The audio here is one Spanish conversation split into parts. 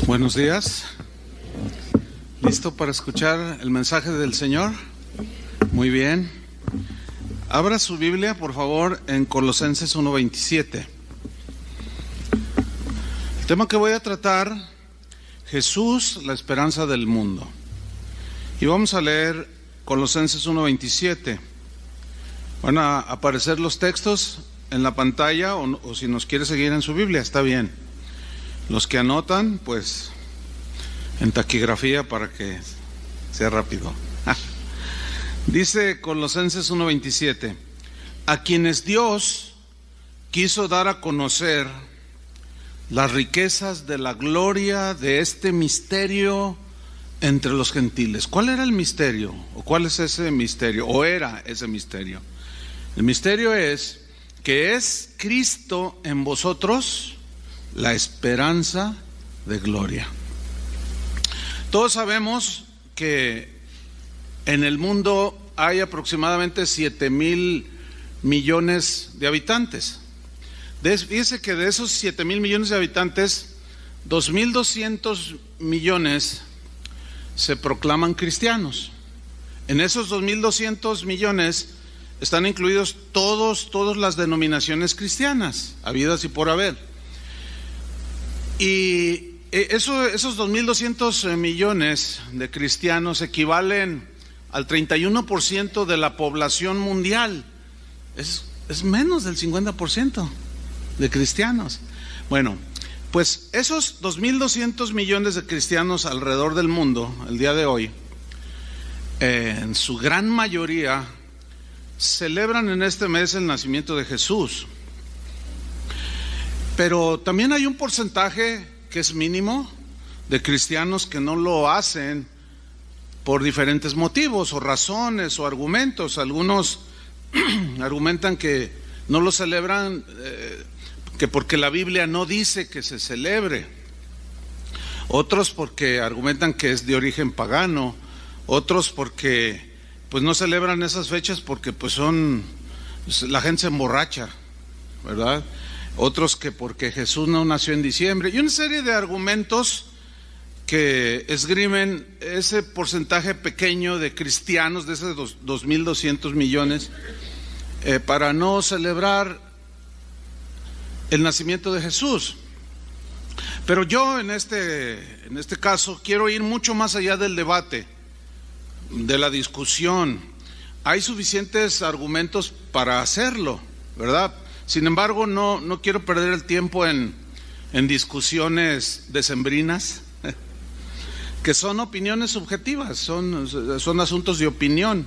Buenos días. ¿Listo para escuchar el mensaje del Señor? Muy bien. Abra su Biblia, por favor, en Colosenses 1:27. El tema que voy a tratar, Jesús, la esperanza del mundo. Y vamos a leer Colosenses 1:27. Van a aparecer los textos en la pantalla o si nos quiere seguir en su Biblia, está bien. Los que anotan, pues en taquigrafía para que sea rápido. Dice Colosenses 1:27: a quienes Dios quiso dar a conocer las riquezas de la gloria de este misterio entre los gentiles. ¿Cuál era el misterio? ¿O cuál es ese misterio? ¿O era ese misterio? El misterio es que es Cristo en vosotros, la esperanza de gloria. Todos sabemos que en el mundo hay aproximadamente 7,000 millones de habitantes. Fíjese que de esos 7,000 millones de habitantes, 2,200 millones se proclaman cristianos. En esos 2,200 millones están incluidos todas las denominaciones cristianas, habidas y por haber. Y esos 2,200 millones de cristianos equivalen al 31% de la población mundial. Es menos del 50% de cristianos. Bueno, pues esos 2,200 millones de cristianos alrededor del mundo, el día de hoy, en su gran mayoría, celebran en este mes el nacimiento de Jesús. Pero también hay un porcentaje que es mínimo de cristianos que no lo hacen por diferentes motivos o razones o argumentos. Algunos argumentan que no lo celebran que porque la Biblia no dice que se celebre. Otros porque argumentan que es de origen pagano. Otros porque pues no celebran esas fechas porque pues la gente se emborracha, ¿verdad? Otros que porque Jesús no nació en diciembre, y una serie de argumentos que esgrimen ese porcentaje pequeño de cristianos, de esos 2,200 millones, para no celebrar el nacimiento de Jesús. Pero yo en este caso quiero ir mucho más allá del debate, de la discusión. Hay suficientes argumentos para hacerlo, ¿verdad? Sin embargo, no quiero perder el tiempo en discusiones decembrinas, que son opiniones subjetivas, son asuntos de opinión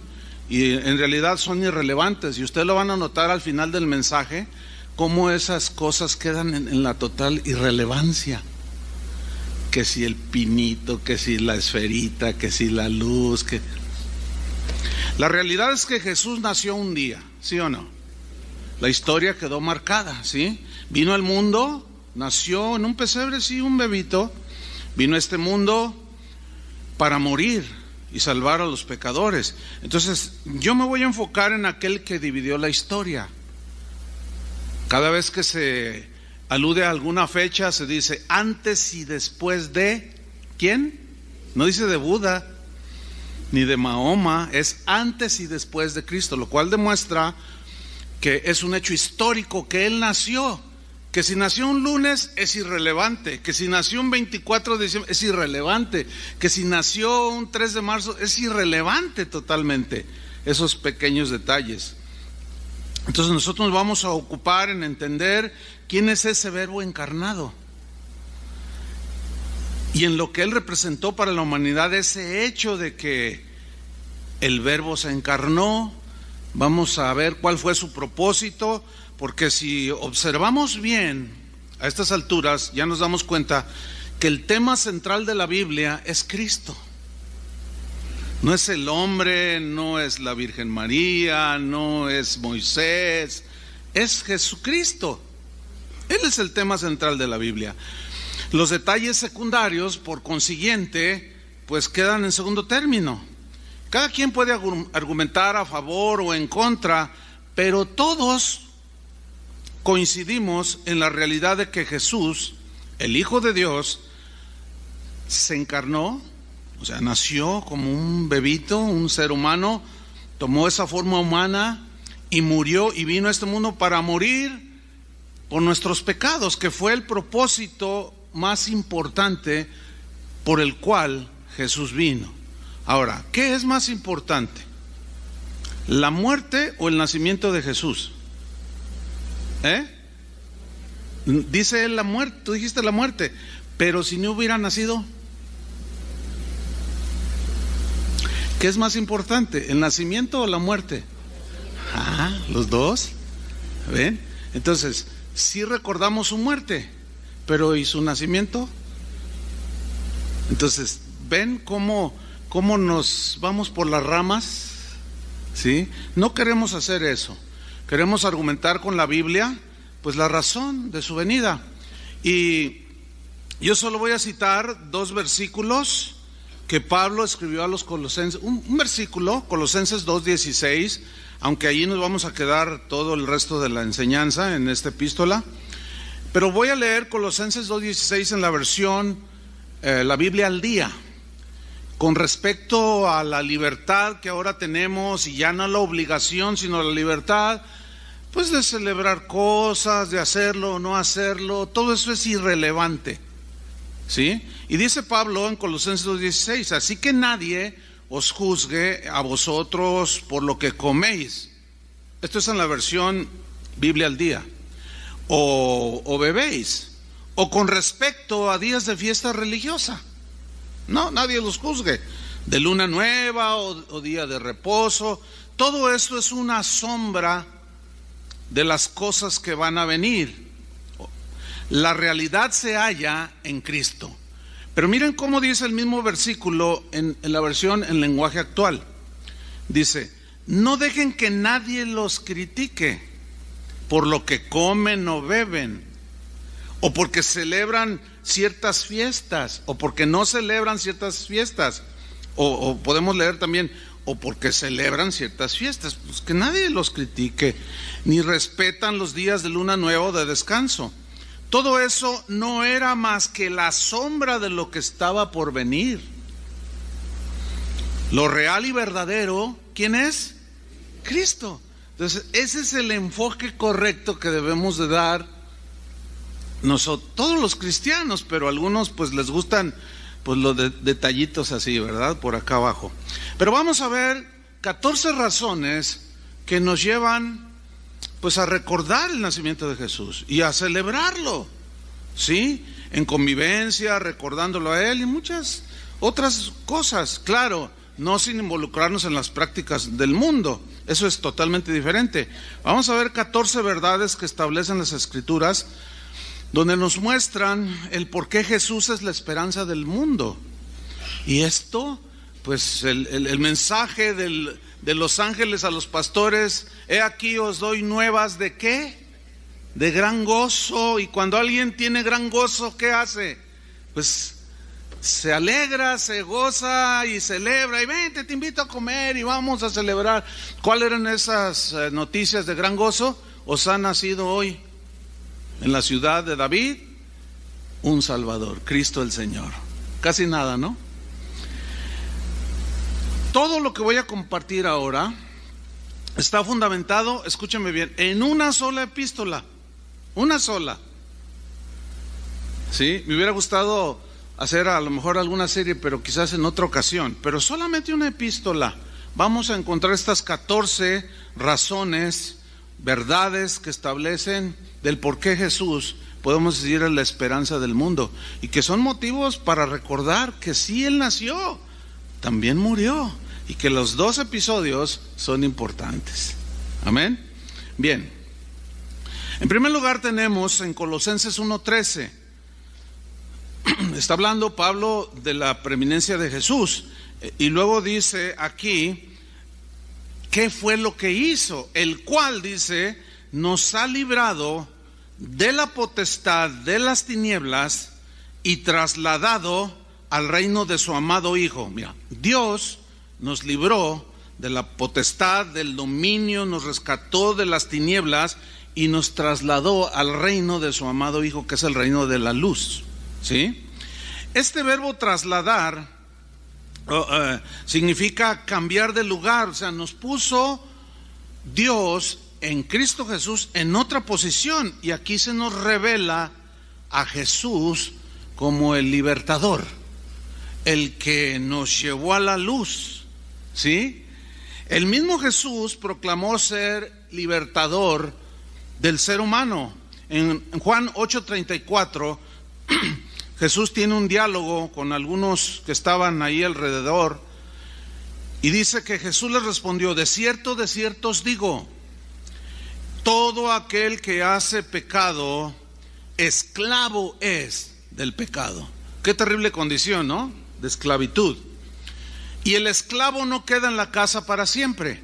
y en realidad son irrelevantes. Y ustedes lo van a notar al final del mensaje, cómo esas cosas quedan en la total irrelevancia. Que si el pinito, que si la esferita, que si la luz, que... La realidad es que Jesús nació un día, ¿sí o no? La historia quedó marcada, ¿sí? Vino al mundo, nació en un pesebre, sí, un bebito. Vino a este mundo para morir y salvar a los pecadores. Entonces, yo me voy a enfocar en aquel que dividió la historia. Cada vez que se alude a alguna fecha, se dice antes y después de... ¿Quién? No dice de Buda ni de Mahoma, es antes y después de Cristo, lo cual demuestra que es un hecho histórico, que Él nació. Que si nació un lunes es irrelevante, que si nació un 24 de diciembre es irrelevante, que si nació un 3 de marzo es irrelevante totalmente, esos pequeños detalles. Entonces nosotros nos vamos a ocupar en entender quién es ese verbo encarnado y en lo que Él representó para la humanidad, ese hecho de que el verbo se encarnó. Vamos a ver cuál fue su propósito, porque si observamos bien a estas alturas, ya nos damos cuenta que el tema central de la Biblia es Cristo. No es el hombre, no es la Virgen María, no es Moisés, es Jesucristo. Él es el tema central de la Biblia. Los detalles secundarios, por consiguiente, pues quedan en segundo término. Cada quien puede argumentar a favor o en contra, pero todos coincidimos en la realidad de que Jesús, el Hijo de Dios, se encarnó, o sea, nació como un bebito, un ser humano, tomó esa forma humana y murió y vino a este mundo para morir por nuestros pecados, que fue el propósito más importante por el cual Jesús vino. Ahora, ¿qué es más importante? ¿La muerte o el nacimiento de Jesús? Dice él la muerte, tú dijiste la muerte, pero si no hubiera nacido, ¿qué es más importante? ¿El nacimiento o la muerte? Los dos. ¿Ven? Entonces, sí recordamos su muerte, pero ¿y su nacimiento? Entonces, ¿ven cómo nos vamos por las ramas? ¿Sí? No queremos hacer eso. Queremos argumentar con la Biblia, pues la razón de su venida. Y yo solo voy a citar 2 versículos que Pablo escribió a los colosenses. Un versículo, Colosenses 2:16, aunque allí nos vamos a quedar todo el resto de la enseñanza en esta epístola. Pero voy a leer Colosenses 2:16 en la versión, la Biblia al día, con respecto a la libertad que ahora tenemos, y ya no la obligación, sino la libertad, pues de celebrar cosas, de hacerlo o no hacerlo, todo eso es irrelevante, ¿sí? Y dice Pablo en Colosenses 2:16, así que nadie os juzgue a vosotros por lo que coméis. Esto es en la versión Biblia al día. O bebéis, o con respecto a días de fiesta religiosa. No, nadie los juzgue. De luna nueva o día de reposo. Todo esto es una sombra de las cosas que van a venir. La realidad se halla en Cristo. Pero miren cómo dice el mismo versículo en la versión en lenguaje actual. Dice, no dejen que nadie los critique por lo que comen o beben, o porque celebran ciertas fiestas, o porque no celebran ciertas fiestas, o podemos leer también, o porque celebran ciertas fiestas. Pues que nadie los critique, ni respetan los días de luna nueva o de descanso. Todo eso no era más que la sombra de lo que estaba por venir. Lo real y verdadero, ¿quién es? Cristo. Entonces, ese es el enfoque correcto que debemos de dar nosotros, todos los cristianos, pero a algunos pues les gustan pues los detallitos así, ¿verdad? Por acá abajo. Pero vamos a ver 14 razones que nos llevan pues a recordar el nacimiento de Jesús y a celebrarlo, ¿sí? En convivencia, recordándolo a Él y muchas otras cosas, claro, no sin involucrarnos en las prácticas del mundo, eso es totalmente diferente. Vamos a ver 14 verdades que establecen las Escrituras, donde nos muestran el por qué Jesús es la esperanza del mundo. Y esto, pues el mensaje de los ángeles a los pastores, he aquí os doy nuevas de ¿qué? De gran gozo. Y cuando alguien tiene gran gozo, ¿qué hace? Pues se alegra, se goza y celebra, y vente, te invito a comer y vamos a celebrar. ¿Cuáles eran esas noticias de gran gozo? Os ha nacido hoy en la ciudad de David un Salvador, Cristo el Señor. Casi nada, ¿no? Todo lo que voy a compartir ahora está fundamentado, escúchame bien, en una sola epístola, una sola. ¿Sí? Me hubiera gustado hacer a lo mejor alguna serie, pero quizás en otra ocasión, pero solamente una epístola. Vamos a encontrar estas 14 razones, verdades que establecen del por qué Jesús, podemos decir, es la esperanza del mundo, y que son motivos para recordar que sí, Él nació, también murió, y que los 2 episodios son importantes. Amén. Bien, en primer lugar tenemos en Colosenses 1:13, está hablando Pablo de la preeminencia de Jesús, y luego dice aquí qué fue lo que hizo, el cual dice nos ha librado de la potestad de las tinieblas y trasladado al reino de su amado Hijo. Mira, Dios nos libró de la potestad, del dominio, nos rescató de las tinieblas y nos trasladó al reino de su amado Hijo, que es el reino de la luz, ¿sí? Este verbo trasladar significa cambiar de lugar, o sea, nos puso Dios en Cristo Jesús en otra posición, y aquí se nos revela a Jesús como el libertador, el que nos llevó a la luz, ¿sí? El mismo Jesús proclamó ser libertador del ser humano. En Juan 8:34, Jesús tiene un diálogo con algunos que estaban ahí alrededor, y dice que Jesús les respondió: de cierto os digo, todo aquel que hace pecado, esclavo es del pecado. Qué terrible condición, ¿no? De esclavitud. Y el esclavo no queda en la casa para siempre,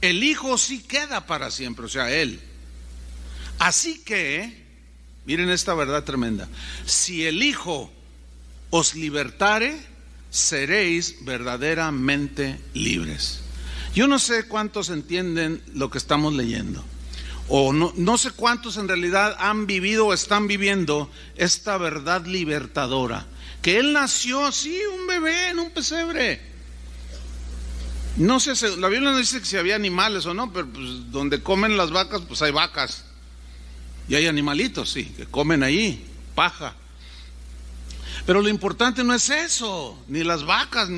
el hijo sí queda para siempre, o sea, él. Así que, miren esta verdad tremenda: si el Hijo os libertare, seréis verdaderamente libres. Yo no sé cuántos entienden lo que estamos leyendo, o no sé cuántos en realidad han vivido o están viviendo esta verdad libertadora, que Él nació así, un bebé en un pesebre. No sé, la Biblia no dice que si había animales o no, pero pues donde comen las vacas, pues hay vacas. Y hay animalitos, sí, que comen ahí, paja. Pero lo importante no es eso, ni las vacas,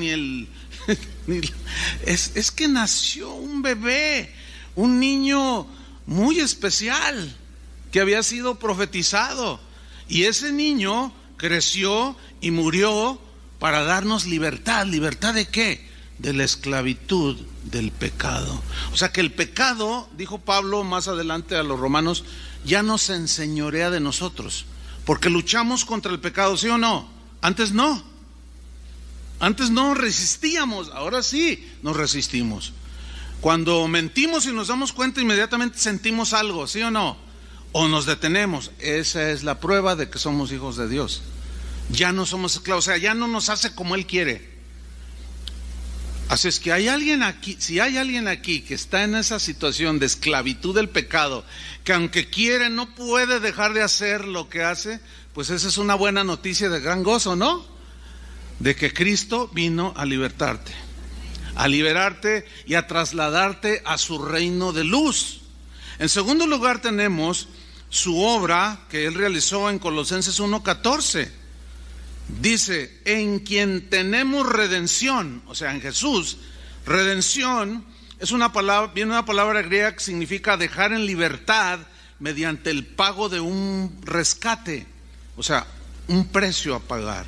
es que nació un bebé, un niño muy especial, que había sido profetizado. Y ese niño creció y murió para darnos libertad. ¿Libertad de qué? De la esclavitud del pecado. O sea que el pecado, dijo Pablo más adelante a los romanos, ya no se enseñorea de nosotros, porque luchamos contra el pecado, ¿sí o no? Antes no resistíamos, ahora sí nos resistimos. Cuando mentimos y nos damos cuenta, inmediatamente sentimos algo, ¿sí o no? O nos detenemos. Esa es la prueba de que somos hijos de Dios. Ya no somos esclavos, o sea, ya no nos hace como Él quiere. Así es que hay alguien aquí, si hay alguien aquí que está en esa situación de esclavitud del pecado, que aunque quiere no puede dejar de hacer lo que hace, pues esa es una buena noticia de gran gozo, ¿no? De que Cristo vino a libertarte y a trasladarte a su reino de luz. En segundo lugar tenemos su obra que Él realizó en Colosenses 1:14. Dice: en quien tenemos redención, o sea, en Jesús. Redención es viene una palabra griega que significa dejar en libertad mediante el pago de un rescate, o sea, un precio a pagar.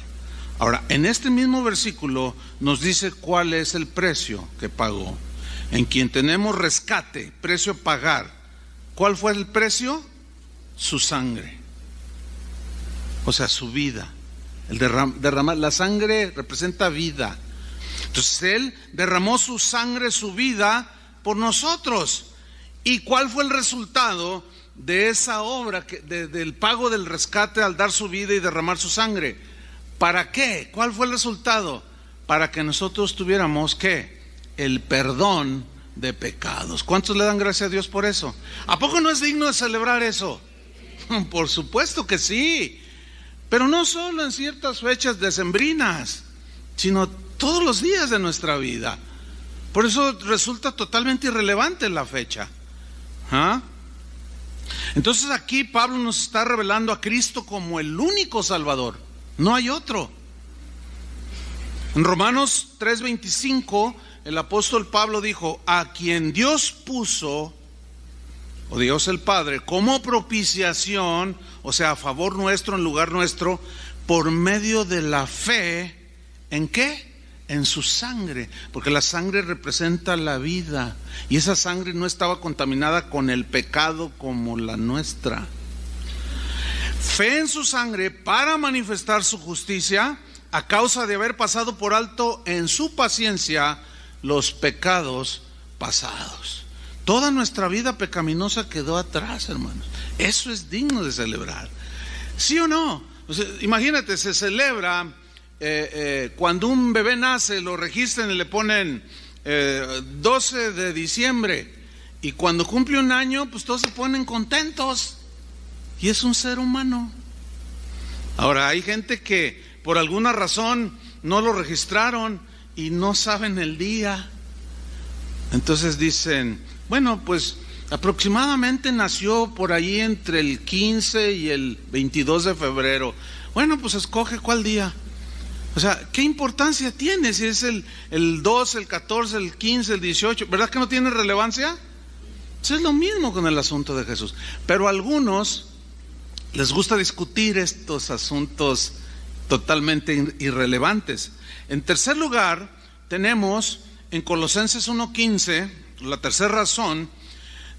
Ahora, en este mismo versículo nos dice cuál es el precio que pagó. En quien tenemos rescate, precio a pagar. ¿Cuál fue el precio? Su sangre, o sea, su vida. El derramar, la sangre representa vida. Entonces Él derramó su sangre, su vida por nosotros. ¿Y cuál fue el resultado de esa obra, del pago del rescate al dar su vida y derramar su sangre? ¿Para qué? ¿Cuál fue el resultado? Para que nosotros tuviéramos ¿qué? El perdón de pecados. ¿Cuántos le dan gracias a Dios por eso? ¿A poco no es digno de celebrar eso? Por supuesto que sí. Pero no solo en ciertas fechas decembrinas, sino todos los días de nuestra vida. Por eso resulta totalmente irrelevante la fecha. Entonces aquí Pablo nos está revelando a Cristo como el único Salvador. No hay otro. En Romanos 3:25, el apóstol Pablo dijo: a quien Dios puso, o Dios el Padre, como propiciación, o sea, a favor nuestro, en lugar nuestro, por medio de la fe. ¿En qué? En su sangre, porque la sangre representa la vida, y esa sangre no estaba contaminada con el pecado como la nuestra. Fe en su sangre para manifestar su justicia, a causa de haber pasado por alto en su paciencia los pecados pasados. Toda nuestra vida pecaminosa quedó atrás, hermanos. Eso es digno de celebrar. ¿Sí o no? O sea, imagínate, se celebra cuando un bebé nace, lo registran y le ponen 12 de diciembre. Y cuando cumple un año, pues todos se ponen contentos. Y es un ser humano. Ahora, hay gente que por alguna razón no lo registraron y no saben el día. Entonces dicen, bueno, pues aproximadamente nació por ahí entre el 15 y el 22 de febrero. Bueno, pues escoge cuál día. O sea, ¿qué importancia tiene si es el 12, el 14, el 15, el 18? ¿Verdad que no tiene relevancia? Eso es lo mismo con el asunto de Jesús. Pero a algunos les gusta discutir estos asuntos totalmente irrelevantes. En tercer lugar, tenemos en Colosenses 1:15, la tercera razón,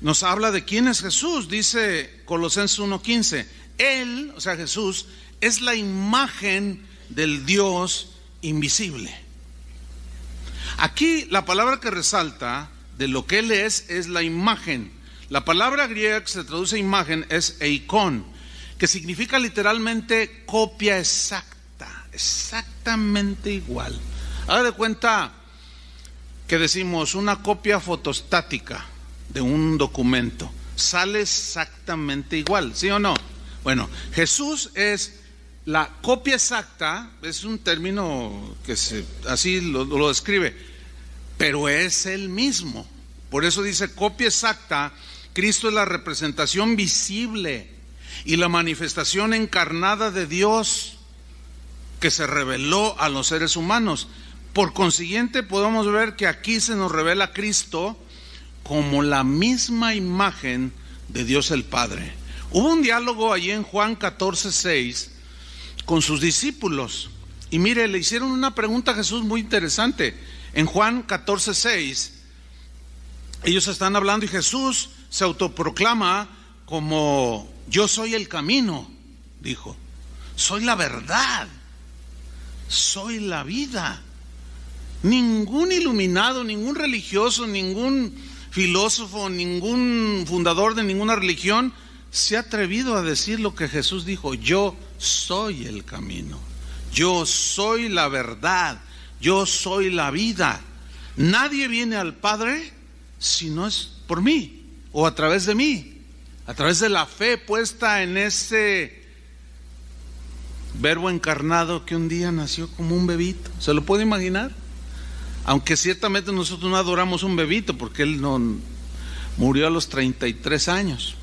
nos habla de quién es Jesús. Dice Colosenses 1:15, Él, o sea Jesús, es la imagen del Dios invisible. Aquí la palabra que resalta de lo que Él es la imagen. La palabra griega que se traduce imagen es eikon, que significa literalmente copia exacta, exactamente igual. Haga de cuenta que decimos una copia fotostática de un documento, sale exactamente igual, ¿sí o no? Bueno, Jesús es la copia exacta, es un término que así lo describe, pero es Él mismo. Por eso dice copia exacta. Cristo es la representación visible y la manifestación encarnada de Dios que se reveló a los seres humanos. Por consiguiente, podemos ver que aquí se nos revela a Cristo como la misma imagen de Dios el Padre. Hubo un diálogo allí en Juan 14:6 con sus discípulos. Y mire, le hicieron una pregunta a Jesús muy interesante. En Juan 14:6, ellos están hablando y Jesús se autoproclama como: yo soy el camino, dijo. Soy la verdad. Soy la vida. Ningún iluminado, ningún religioso, ningún filósofo, ningún fundador de ninguna religión se ha atrevido a decir lo que Jesús dijo: yo soy el camino, yo soy la verdad, yo soy la vida. Nadie viene al Padre si no es por mí o a través de mí, a través de la fe puesta en ese Verbo encarnado que un día nació como un bebito. ¿Se lo puede imaginar? Aunque ciertamente nosotros no adoramos un bebito, porque Él no murió a los 33 años.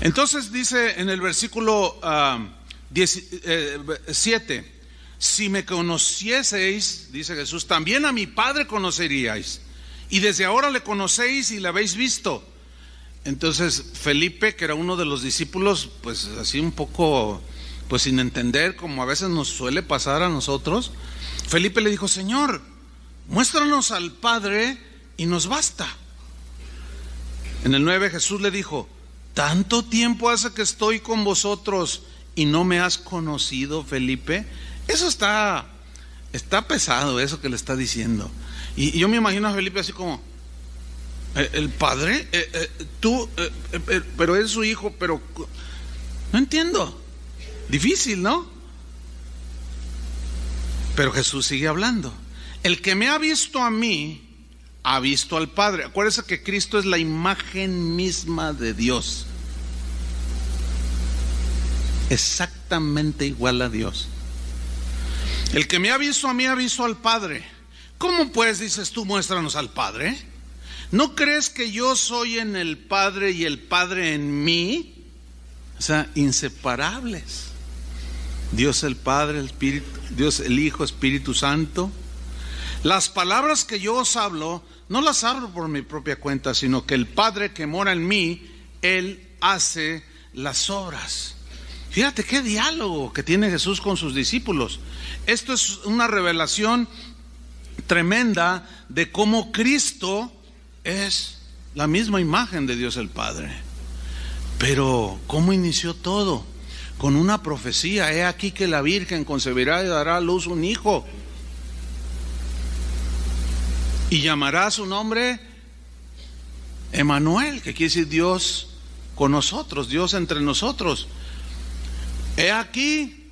Entonces dice en el versículo 7, si me conocieseis, dice Jesús, también a mi Padre conoceríais, y desde ahora le conocéis y le habéis visto. Entonces Felipe, que era uno de los discípulos, pues así un poco, pues sin entender, como a veces nos suele pasar a nosotros, Felipe le dijo: Señor, muéstranos al Padre y nos basta. En el 9 Jesús le dijo: ¿tanto tiempo hace que estoy con vosotros y no me has conocido, Felipe? Eso está pesado, eso que le está diciendo. Y yo me imagino a Felipe así como: ¿el Padre? Tú, pero es su hijo, pero no entiendo. Difícil, ¿no? Pero Jesús sigue hablando. El que me ha visto a mí, ha visto al Padre. Acuérdense que Cristo es la imagen misma de Dios. Exactamente igual a Dios. El que me ha visto a mí, ha visto al Padre. ¿Cómo pues dices tú, muéstranos al Padre? ¿No crees que yo soy en el Padre y el Padre en mí? O sea, inseparables. Dios el Padre, el Espíritu, Dios el Hijo, Espíritu Santo. Las palabras que yo os hablo, no las hablo por mi propia cuenta, sino que el Padre que mora en mí, Él hace las obras. Fíjate qué diálogo que tiene Jesús con sus discípulos. Esto es una revelación tremenda de cómo Cristo es la misma imagen de Dios el Padre. Pero ¿cómo inició todo? Con una profecía: he aquí que la Virgen concebirá y dará a luz un hijo, y llamará su nombre Emmanuel, que quiere decir Dios con nosotros, Dios entre nosotros. He aquí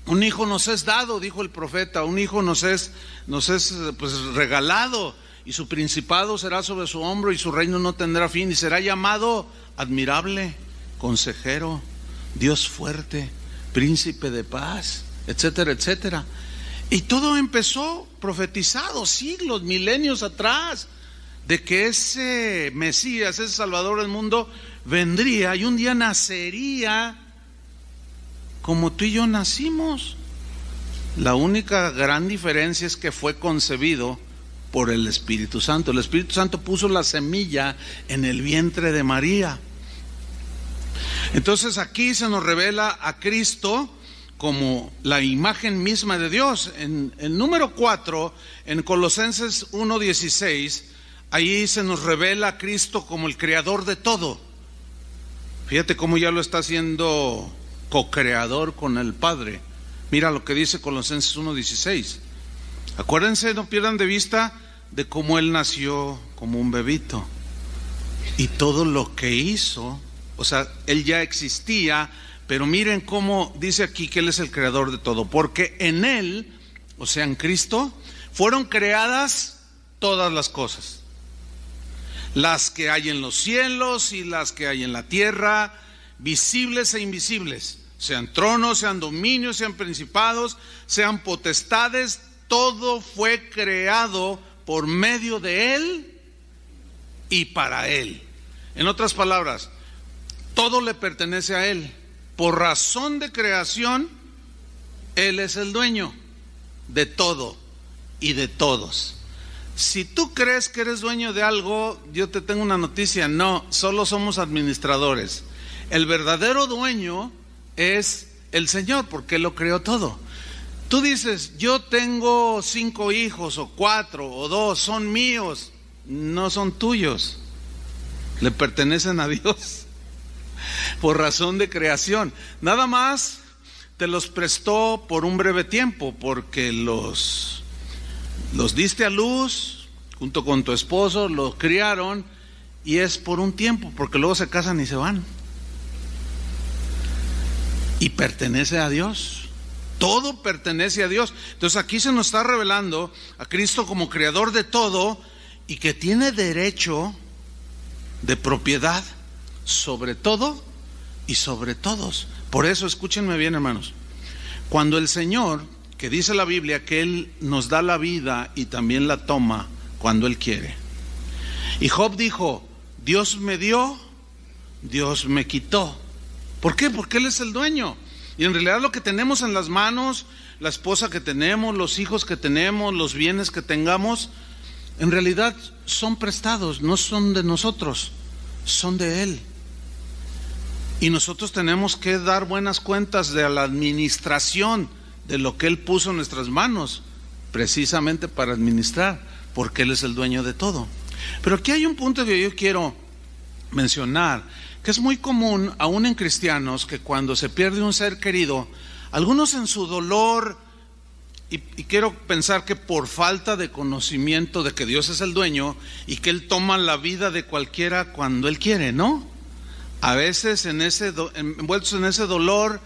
un hijo nos es dado, dijo el profeta, un hijo nos es pues regalado, y su principado será sobre su hombro, y su reino no tendrá fin, y será llamado Admirable, Consejero, Dios fuerte, Príncipe de paz. etcétera, etcétera. Y todo empezó profetizado siglos, milenios atrás, de que ese Mesías, ese Salvador del mundo, vendría y un día nacería como tú y yo nacimos. La única gran diferencia es que fue concebido por el Espíritu Santo. El Espíritu Santo puso la semilla en el vientre de María. Entonces aquí se nos revela a Cristo como la imagen misma de Dios. En el número 4, en Colosenses 1:16, ahí se nos revela a Cristo como el creador de todo. Fíjate cómo ya lo está haciendo co-creador con el Padre. Mira lo que dice Colosenses 1:16. Acuérdense, no pierdan de vista de cómo Él nació como un bebito. Y todo lo que hizo, o sea, Él ya existía, pero miren cómo dice aquí que Él es el creador de todo. Porque en Él, o sea, en Cristo, fueron creadas todas las cosas. Las que hay en los cielos y las que hay en la tierra, visibles e invisibles. Sean tronos, sean dominios, sean principados, sean potestades, todo fue creado por medio de Él y para Él. En otras palabras, todo le pertenece a Él. Por razón de creación, Él es el dueño de todo y de todos. Si tú crees que eres dueño de algo, yo te tengo una noticia: no, solo somos administradores. El verdadero dueño es el Señor, porque Él lo creó todo. Tú dices, yo tengo 5 hijos o 4 o 2, son míos. No son tuyos, le pertenecen a Dios por razón de creación. Nada más te los prestó por un breve tiempo, porque los diste a luz junto con tu esposo, los criaron, y es por un tiempo, porque luego se casan y se van. Y pertenece a Dios. Todo pertenece a Dios. Entonces aquí se nos está revelando a Cristo como creador de todo y que tiene derecho de propiedad sobre todo y sobre todos. Por eso, escúchenme bien, hermanos, cuando el Señor, que dice la Biblia que Él nos da la vida y también la toma cuando Él quiere. Y Job dijo, Dios me dio, Dios me quitó. ¿Por qué? Porque Él es el dueño. Y en realidad lo que tenemos en las manos, la esposa que tenemos, los hijos que tenemos, los bienes que tengamos, en realidad son prestados, no son de nosotros, son de Él. Y nosotros tenemos que dar buenas cuentas de la administración de lo que Él puso en nuestras manos, precisamente para administrar, porque Él es el dueño de todo. Pero aquí hay un punto que yo quiero mencionar, que es muy común aún en cristianos, que cuando se pierde un ser querido, algunos en su dolor, y quiero pensar que por falta de conocimiento de que Dios es el dueño y que Él toma la vida de cualquiera cuando Él quiere, ¿no? A veces envueltos en ese dolor,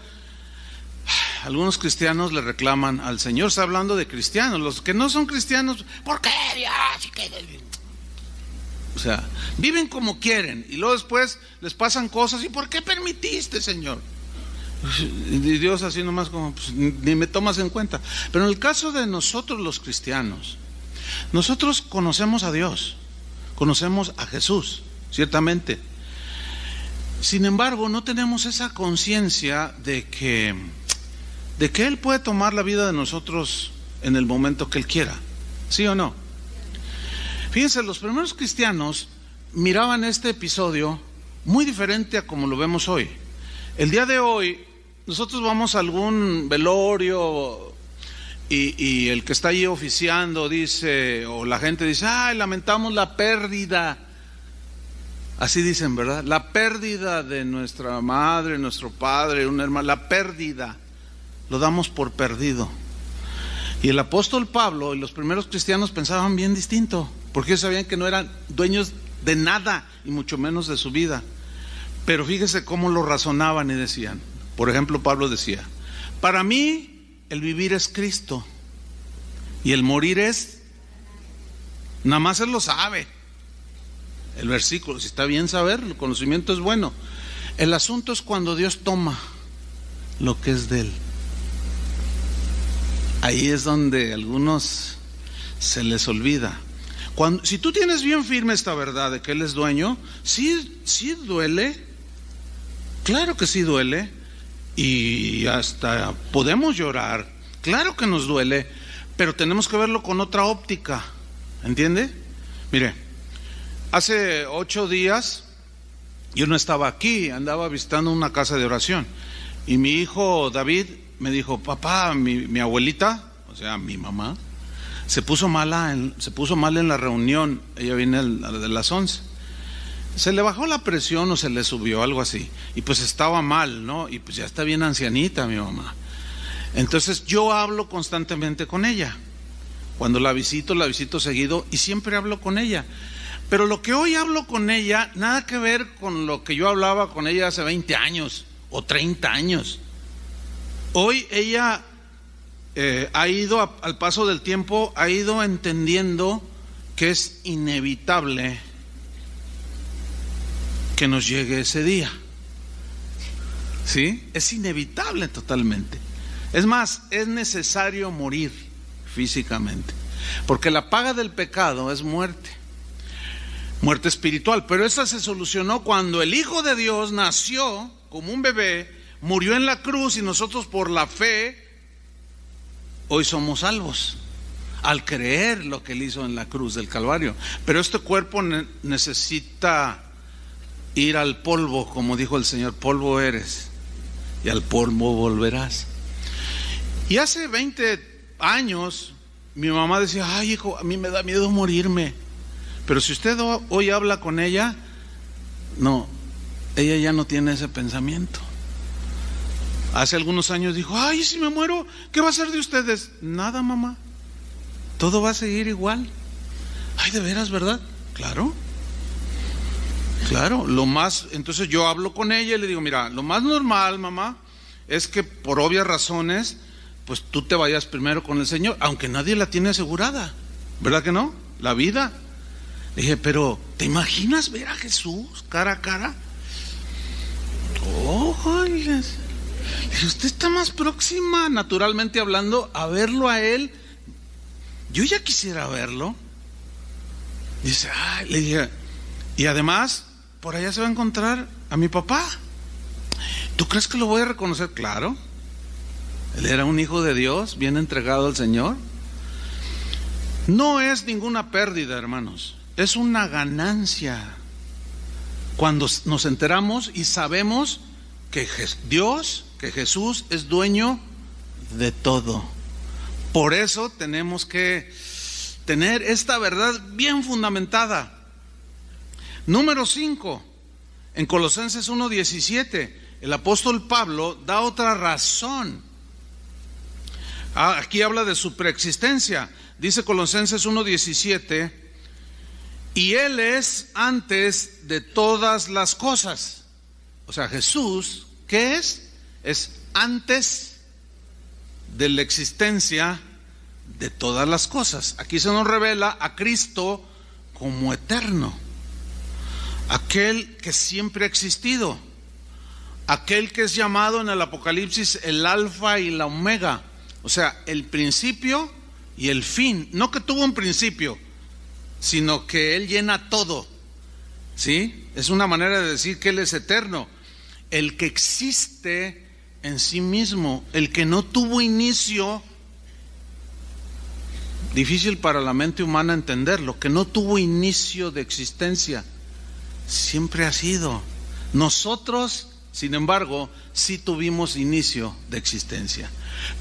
algunos cristianos le reclaman al Señor. Está hablando de cristianos. Los que no son cristianos, ¿por qué Dios? O sea, viven como quieren y luego después les pasan cosas. ¿Y por qué permitiste, Señor? Y Dios así nomás como, pues, ni me tomas en cuenta. Pero en el caso de nosotros los cristianos, nosotros conocemos a Dios, conocemos a Jesús, ciertamente. Sin embargo, no tenemos esa conciencia de que Él puede tomar la vida de nosotros en el momento que Él quiera. ¿Sí o no? Fíjense, los primeros cristianos miraban este episodio muy diferente a como lo vemos hoy. El día de hoy, nosotros vamos a algún velorio y el que está allí oficiando dice, o la gente dice, ¡ay, lamentamos la pérdida! Así dicen, ¿verdad? La pérdida de nuestra madre, nuestro padre, un hermano, la pérdida. Lo damos por perdido. Y el apóstol Pablo y los primeros cristianos pensaban bien distinto, porque ellos sabían que no eran dueños de nada, y mucho menos de su vida. Pero fíjese cómo lo razonaban y decían. Por ejemplo, Pablo decía, para mí el vivir es Cristo y el morir es, nada más Él lo sabe. El versículo, si está bien saber, el conocimiento es bueno. El asunto es cuando Dios toma lo que es de Él. Ahí es donde a algunos se les olvida. Si tú tienes bien firme esta verdad de que Él es dueño, sí duele, claro que sí duele, y hasta podemos llorar, claro que nos duele, pero tenemos que verlo con otra óptica, ¿entiende? Mire, hace 8 días yo no estaba aquí, andaba visitando una casa de oración, y mi hijo David me dijo: papá, mi abuelita, o sea, mi mamá, se puso mal en la reunión. Ella viene de las 11. Se le bajó la presión o se le subió, algo así. Y pues estaba mal, ¿no? Y pues ya está bien ancianita mi mamá. Entonces yo hablo constantemente con ella. Cuando la visito seguido y siempre hablo con ella. Pero lo que hoy hablo con ella, nada que ver con lo que yo hablaba con ella hace 20 años o 30 años. Hoy ella ha ido, al paso del tiempo, ha ido entendiendo que es inevitable que nos llegue ese día. ¿Sí? Es inevitable totalmente. Es más, es necesario morir físicamente, porque la paga del pecado es muerte espiritual, pero esa se solucionó cuando el Hijo de Dios nació como un bebé, murió en la cruz, y nosotros por la fe hoy somos salvos al creer lo que Él hizo en la cruz del Calvario. Pero este cuerpo necesita ir al polvo, como dijo el Señor: polvo eres y al polvo volverás. Y hace 20 años mi mamá decía: ay, hijo, a mí me da miedo morirme. Pero si usted hoy habla con ella, no, ella ya no tiene ese pensamiento. Hace algunos años dijo: ay, si me muero, ¿qué va a ser de ustedes? Nada, mamá, todo va a seguir igual. Ay, ¿de veras, verdad? Claro, entonces yo hablo con ella y le digo: mira, lo más normal, mamá, es que por obvias razones, pues tú te vayas primero con el Señor, aunque nadie la tiene asegurada, ¿verdad que no? La vida. Le dije: pero ¿te imaginas ver a Jesús cara a cara? Oh, dije, usted está más próxima, naturalmente hablando, a verlo a Él. Yo ya quisiera verlo. Dice: ay, le dije, y además por allá se va a encontrar a mi papá. ¿Tú crees que lo voy a reconocer? Claro, él era un hijo de Dios, bien entregado al Señor. No es ninguna pérdida, hermanos, es una ganancia cuando nos enteramos y sabemos que Dios, que Jesús es dueño de todo. Por eso tenemos que tener esta verdad bien fundamentada. Número 5, en Colosenses 1:17, el apóstol Pablo da otra razón. Aquí habla de su preexistencia. Dice Colosenses 1:17: y Él es antes de todas las cosas. O sea, Jesús, ¿qué es? Es antes de la existencia de todas las cosas. Aquí se nos revela a Cristo como eterno, aquel que siempre ha existido, aquel que es llamado en el Apocalipsis el Alfa y la Omega, o sea, el principio y el fin. No que tuvo un principio, sino que Él llena todo, ¿sí? Es una manera de decir que Él es eterno, el que existe en sí mismo, el que no tuvo inicio. Difícil para la mente humana entenderlo, que no tuvo inicio de existencia, siempre ha sido. Nosotros, sin embargo, sí tuvimos inicio de existencia,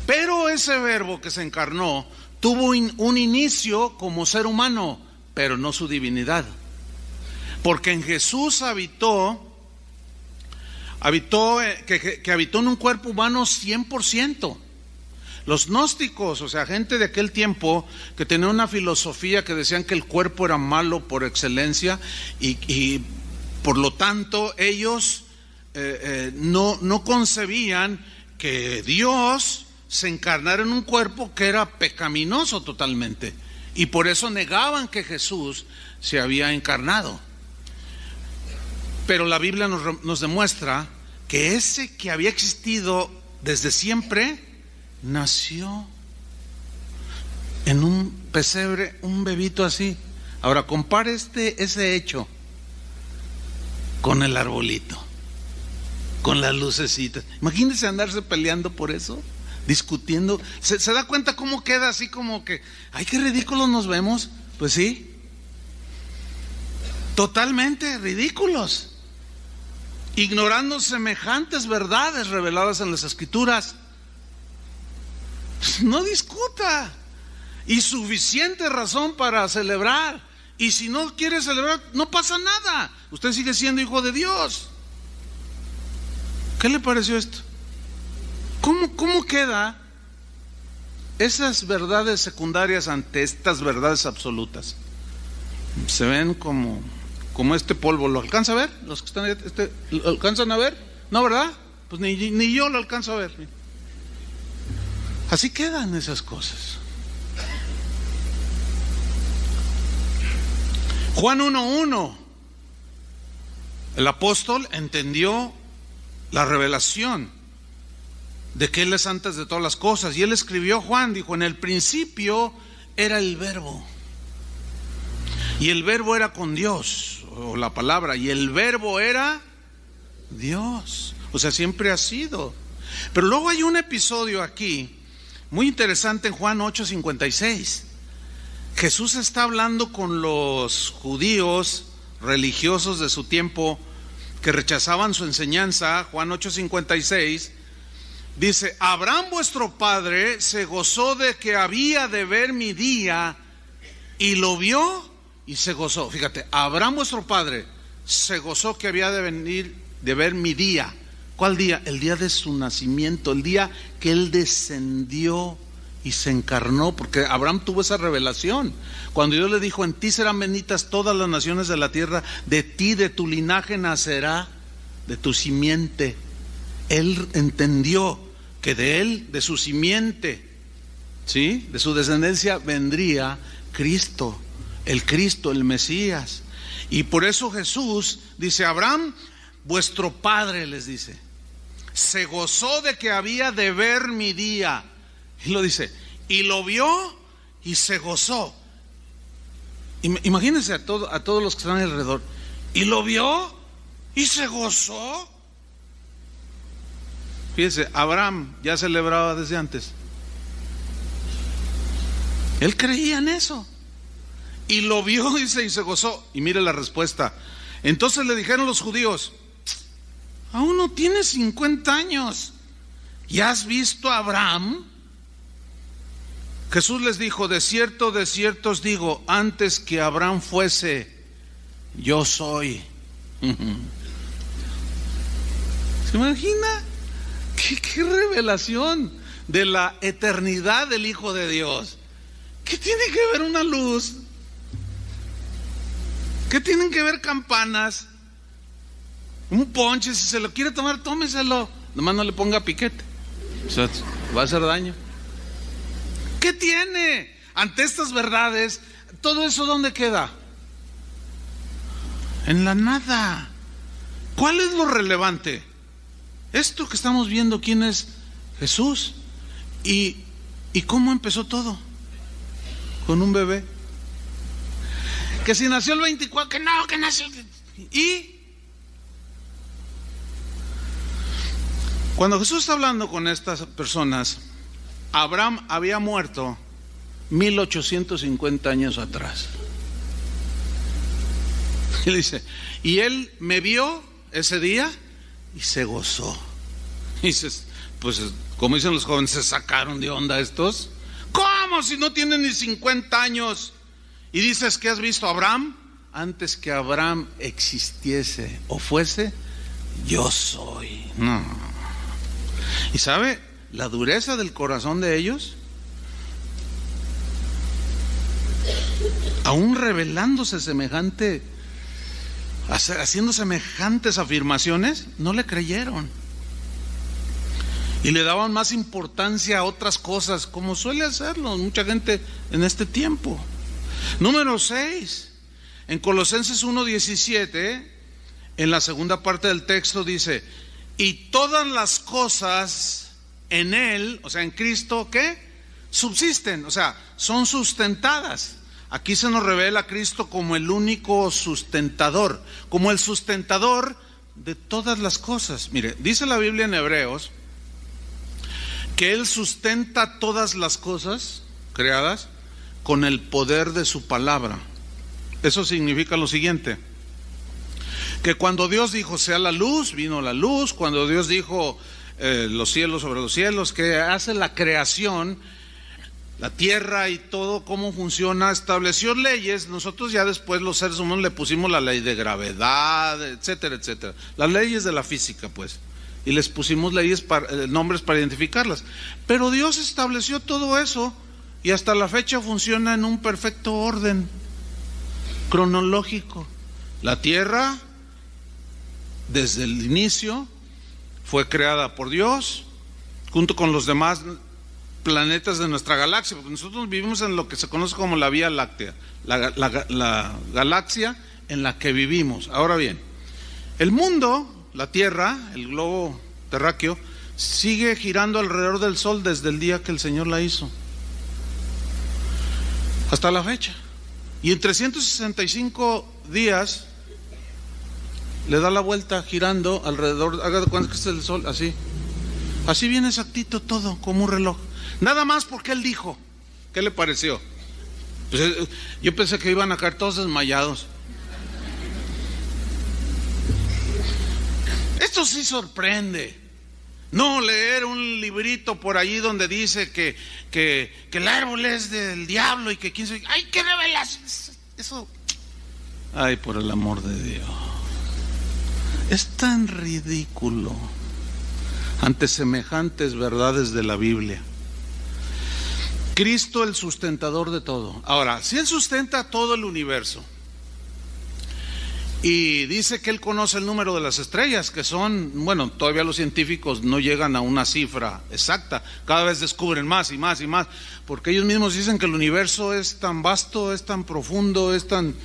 pero ese verbo que se encarnó tuvo un inicio como ser humano, pero no su divinidad, porque en Jesús habitó en un cuerpo humano 100%. Los gnósticos, o sea, gente de aquel tiempo que tenía una filosofía que decían que el cuerpo era malo por excelencia y por lo tanto ellos no concebían que Dios se encarnara en un cuerpo que era pecaminoso totalmente, y por eso negaban que Jesús se había encarnado. Pero la Biblia nos demuestra que ese que había existido desde siempre nació en un pesebre, un bebito así. Ahora compare ese hecho con el arbolito, con las lucecitas. Imagínense andarse peleando por eso, discutiendo. ¿Se da cuenta cómo queda así como que, ay, qué ridículos nos vemos? Pues sí, totalmente ridículos, ignorando semejantes verdades reveladas en las Escrituras. No discuta, y suficiente razón para celebrar. Y si no quiere celebrar, no pasa nada, usted sigue siendo hijo de Dios. ¿Qué le pareció esto? ¿Cómo queda esas verdades secundarias ante estas verdades absolutas? Se ven como este polvo. ¿Lo alcanza a ver? ¿Los que están ahí, lo alcanzan a ver? No, ¿verdad? Pues ni yo lo alcanzo a ver. Así quedan esas cosas. Juan 1:1, el apóstol entendió la revelación de que Él es antes de todas las cosas, y él escribió, Juan dijo, en el principio era el verbo, y el verbo era con Dios, o la palabra, y el verbo era Dios. O sea, siempre ha sido. Pero luego hay un episodio aquí muy interesante en Juan 8:56. Jesús está hablando con los judíos religiosos de su tiempo que rechazaban su enseñanza. Juan 8:56 dice, Abraham vuestro padre se gozó de que había de ver mi día y lo vio y se gozó. Fíjate, Abraham vuestro padre se gozó que había de ver mi día. ¿Cuál día? El día de su nacimiento, el día que él descendió y se encarnó, porque Abraham tuvo esa revelación cuando Dios le dijo, en ti serán benditas todas las naciones de la tierra, de ti, de tu linaje nacerá, de tu simiente. Él entendió que de él, de su simiente, ¿sí?, de su descendencia vendría Cristo, el Mesías. Y por eso Jesús dice, Abraham vuestro padre, les dice, se gozó de que había de ver mi día. Y lo dice, y lo vio y se gozó. Imagínense a todos los que están alrededor. Y lo vio y se gozó. Fíjense, Abraham ya celebraba desde antes. Él creía en eso. Y lo vio, dice, y se gozó. Y mire la respuesta. Entonces le dijeron los judíos, aún no tienes 50 años. ¿Y has visto a Abraham? Jesús les dijo, de cierto os digo, antes que Abraham fuese, yo soy. ¿Se imagina? ¿Qué revelación de la eternidad del Hijo de Dios? ¿Qué tiene que ver una luz? ¿Qué tienen que ver campanas? Un ponche, si se lo quiere tomar, tómeselo. Nomás no le ponga piquete, o sea, va a hacer daño. ¿Qué tiene? Ante estas verdades, todo eso, ¿dónde queda? En la nada. ¿Cuál es lo relevante? Esto que estamos viendo, ¿quién es Jesús? ¿Y cómo empezó todo? Con un bebé. Que si nació el 24, que nació. Y cuando Jesús está hablando con estas personas, Abraham había muerto 1850 años atrás. Y dice, y él me vio ese día y se gozó. Y dices, pues como dicen los jóvenes, se sacaron de onda estos. ¿Cómo si no tienen ni 50 años? Y dices que has visto a Abraham. Antes que Abraham existiese o fuese, yo soy. No. ¿Y sabe la dureza del corazón de ellos? Aún revelándose semejante, haciendo semejantes afirmaciones, no le creyeron. Y le daban más importancia a otras cosas, como suele hacerlo mucha gente en este tiempo. Número 6, en Colosenses 1:17, en la segunda parte del texto dice, y todas las cosas en Él, o sea, en Cristo, ¿qué? subsisten, o sea, son sustentadas. Aquí se nos revela a Cristo como el único sustentador, como el sustentador de todas las cosas. Mire, dice la Biblia en Hebreos que Él sustenta todas las cosas creadas con el poder de su palabra. Eso significa lo siguiente: que cuando Dios dijo sea la luz, vino la luz. Cuando Dios dijo los cielos sobre los cielos, que hace la creación, la tierra y todo, cómo funciona, estableció leyes. Nosotros ya después los seres humanos le pusimos la ley de gravedad, etcétera, etcétera, las leyes de la física, pues, y les pusimos leyes, nombres para identificarlas. Pero Dios estableció todo eso y hasta la fecha funciona en un perfecto orden cronológico. La tierra, desde el inicio, fue creada por Dios, junto con los demás planetas de nuestra galaxia, porque nosotros vivimos en lo que se conoce como la Vía Láctea, la galaxia en la que vivimos. Ahora bien, el mundo, la Tierra, el globo terráqueo, sigue girando alrededor del Sol desde el día que el Señor la hizo hasta la fecha, y en 365 días le da la vuelta girando alrededor. Haga de cuenta que es el Sol, así viene exactito todo, como un reloj. Nada más porque Él dijo. ¿Qué le pareció? Pues yo pensé que iban a caer todos desmayados. Esto sí sorprende. No leer un librito por ahí donde dice que el árbol es del diablo y que quién sabe. ¡Ay, qué revelación! Eso. Ay, por el amor de Dios. Es tan ridículo ante semejantes verdades de la Biblia. Cristo, el sustentador de todo. Ahora, si Él sustenta todo el universo y dice que Él conoce el número de las estrellas, que son, bueno, todavía los científicos no llegan a una cifra exacta, cada vez descubren más y más y más, porque ellos mismos dicen que el universo es tan vasto, es tan profundo, es tan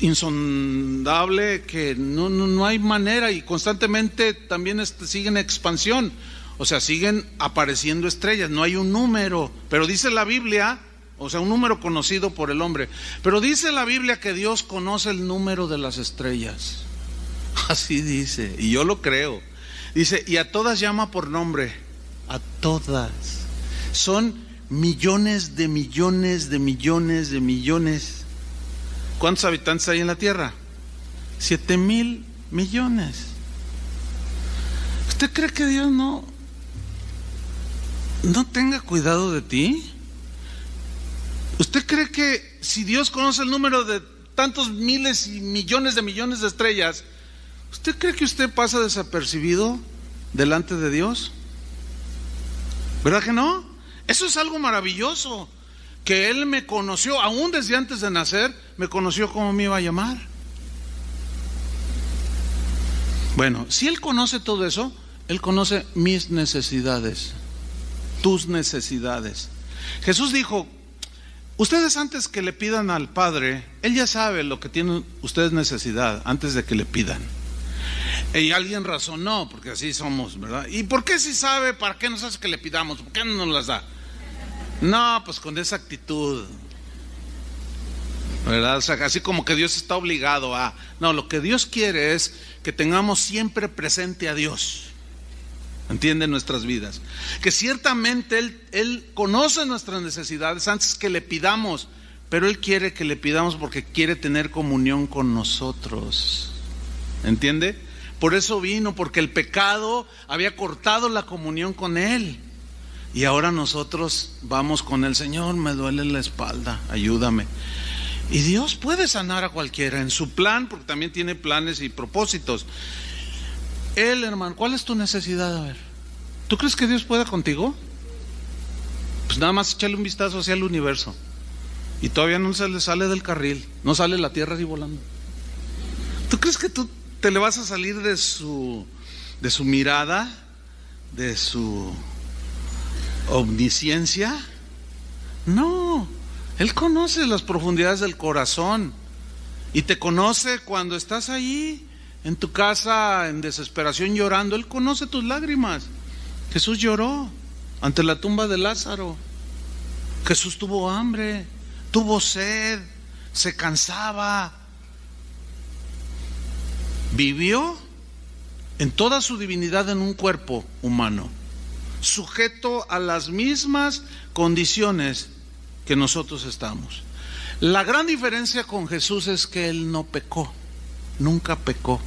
insondable que no hay manera, y constantemente también siguen en expansión, o sea, siguen apareciendo estrellas. No hay un número, pero dice la Biblia, o sea, un número conocido por el hombre, pero dice la Biblia que Dios conoce el número de las estrellas. Así dice, y yo lo creo. Dice, y a todas llama por nombre, a todas. Son millones de millones de millones de millones. ¿Cuántos habitantes hay en la tierra? 7,000 millones. ¿Usted cree que Dios no tenga cuidado de ti? ¿Usted cree que si Dios conoce el número de tantos miles y millones de estrellas, ¿usted cree que usted pasa desapercibido delante de Dios? ¿Verdad que no? Eso es algo maravilloso. Que Él me conoció, aún desde antes de nacer, me conoció cómo me iba a llamar. Bueno, si Él conoce todo eso, Él conoce mis necesidades, tus necesidades. Jesús dijo, ustedes antes que le pidan al Padre, Él ya sabe lo que tienen ustedes necesidad antes de que le pidan. Y alguien razonó, porque así somos, ¿verdad? ¿Y por qué si sabe, para qué nos hace que le pidamos? ¿Por qué no nos las da? No, pues con esa actitud, ¿verdad? O sea, así como que Dios está obligado a... No, lo que Dios quiere es que tengamos siempre presente a Dios, ¿entiende? Nuestras vidas. Que ciertamente Él conoce nuestras necesidades antes que le pidamos, pero Él quiere que le pidamos porque quiere tener comunión con nosotros, ¿entiende? Por eso vino, porque el pecado había cortado la comunión con Él. Y ahora nosotros vamos con el Señor, me duele la espalda, ayúdame. Y Dios puede sanar a cualquiera en su plan, porque también tiene planes y propósitos. Él, hermano, ¿cuál es tu necesidad? A ver, ¿tú crees que Dios pueda contigo? Pues nada más échale un vistazo hacia el universo y todavía no se le sale del carril, no sale la tierra así volando. ¿Tú crees que tú te le vas a salir de su mirada, de su omnisciencia? No, Él conoce las profundidades del corazón y te conoce cuando estás ahí en tu casa en desesperación llorando. Él conoce tus lágrimas. Jesús lloró ante la tumba de Lázaro. Jesús tuvo hambre, tuvo sed, se cansaba, vivió en toda su divinidad en un cuerpo humano, sujeto a las mismas condiciones que nosotros estamos. La gran diferencia con Jesús es que Él no pecó, nunca pecó.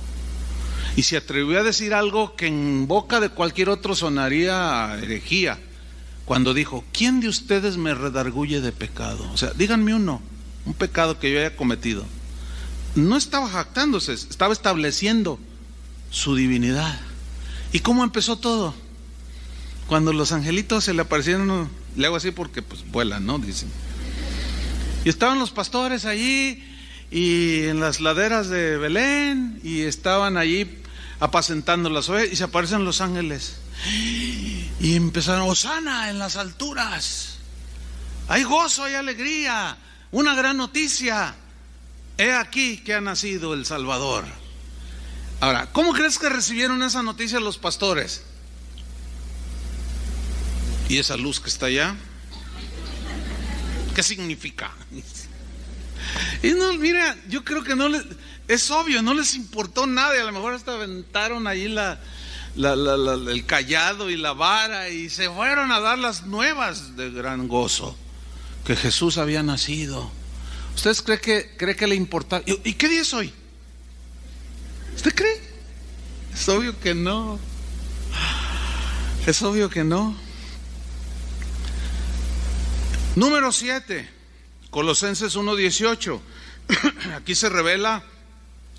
Y se atrevió a decir algo que en boca de cualquier otro sonaría a herejía, cuando dijo: ¿quién de ustedes me redarguye de pecado? O sea, díganme un pecado que yo haya cometido. No estaba jactándose, estaba estableciendo su divinidad. ¿Y cómo empezó todo? Cuando los angelitos se le aparecieron, le hago así porque pues vuelan, ¿no? Dicen. Y estaban los pastores allí y en las laderas de Belén, y estaban allí apacentando las ovejas, y se aparecen los ángeles y empezaron: Hosana en las alturas, hay gozo, hay alegría, una gran noticia, he aquí que ha nacido el Salvador. Ahora, ¿cómo crees que recibieron esa noticia los pastores? ¿Y esa luz que está allá? ¿Qué significa? Y no, mira, yo creo que no les, es obvio, no les importó nada, y a lo mejor hasta aventaron ahí el cayado y la vara y se fueron a dar las nuevas de gran gozo, que Jesús había nacido. ¿Ustedes cree que le importaba? ¿Y qué día es hoy? ¿Usted cree? Es obvio que no. Es obvio que no. Número 7, Colosenses 1:18. Aquí se revela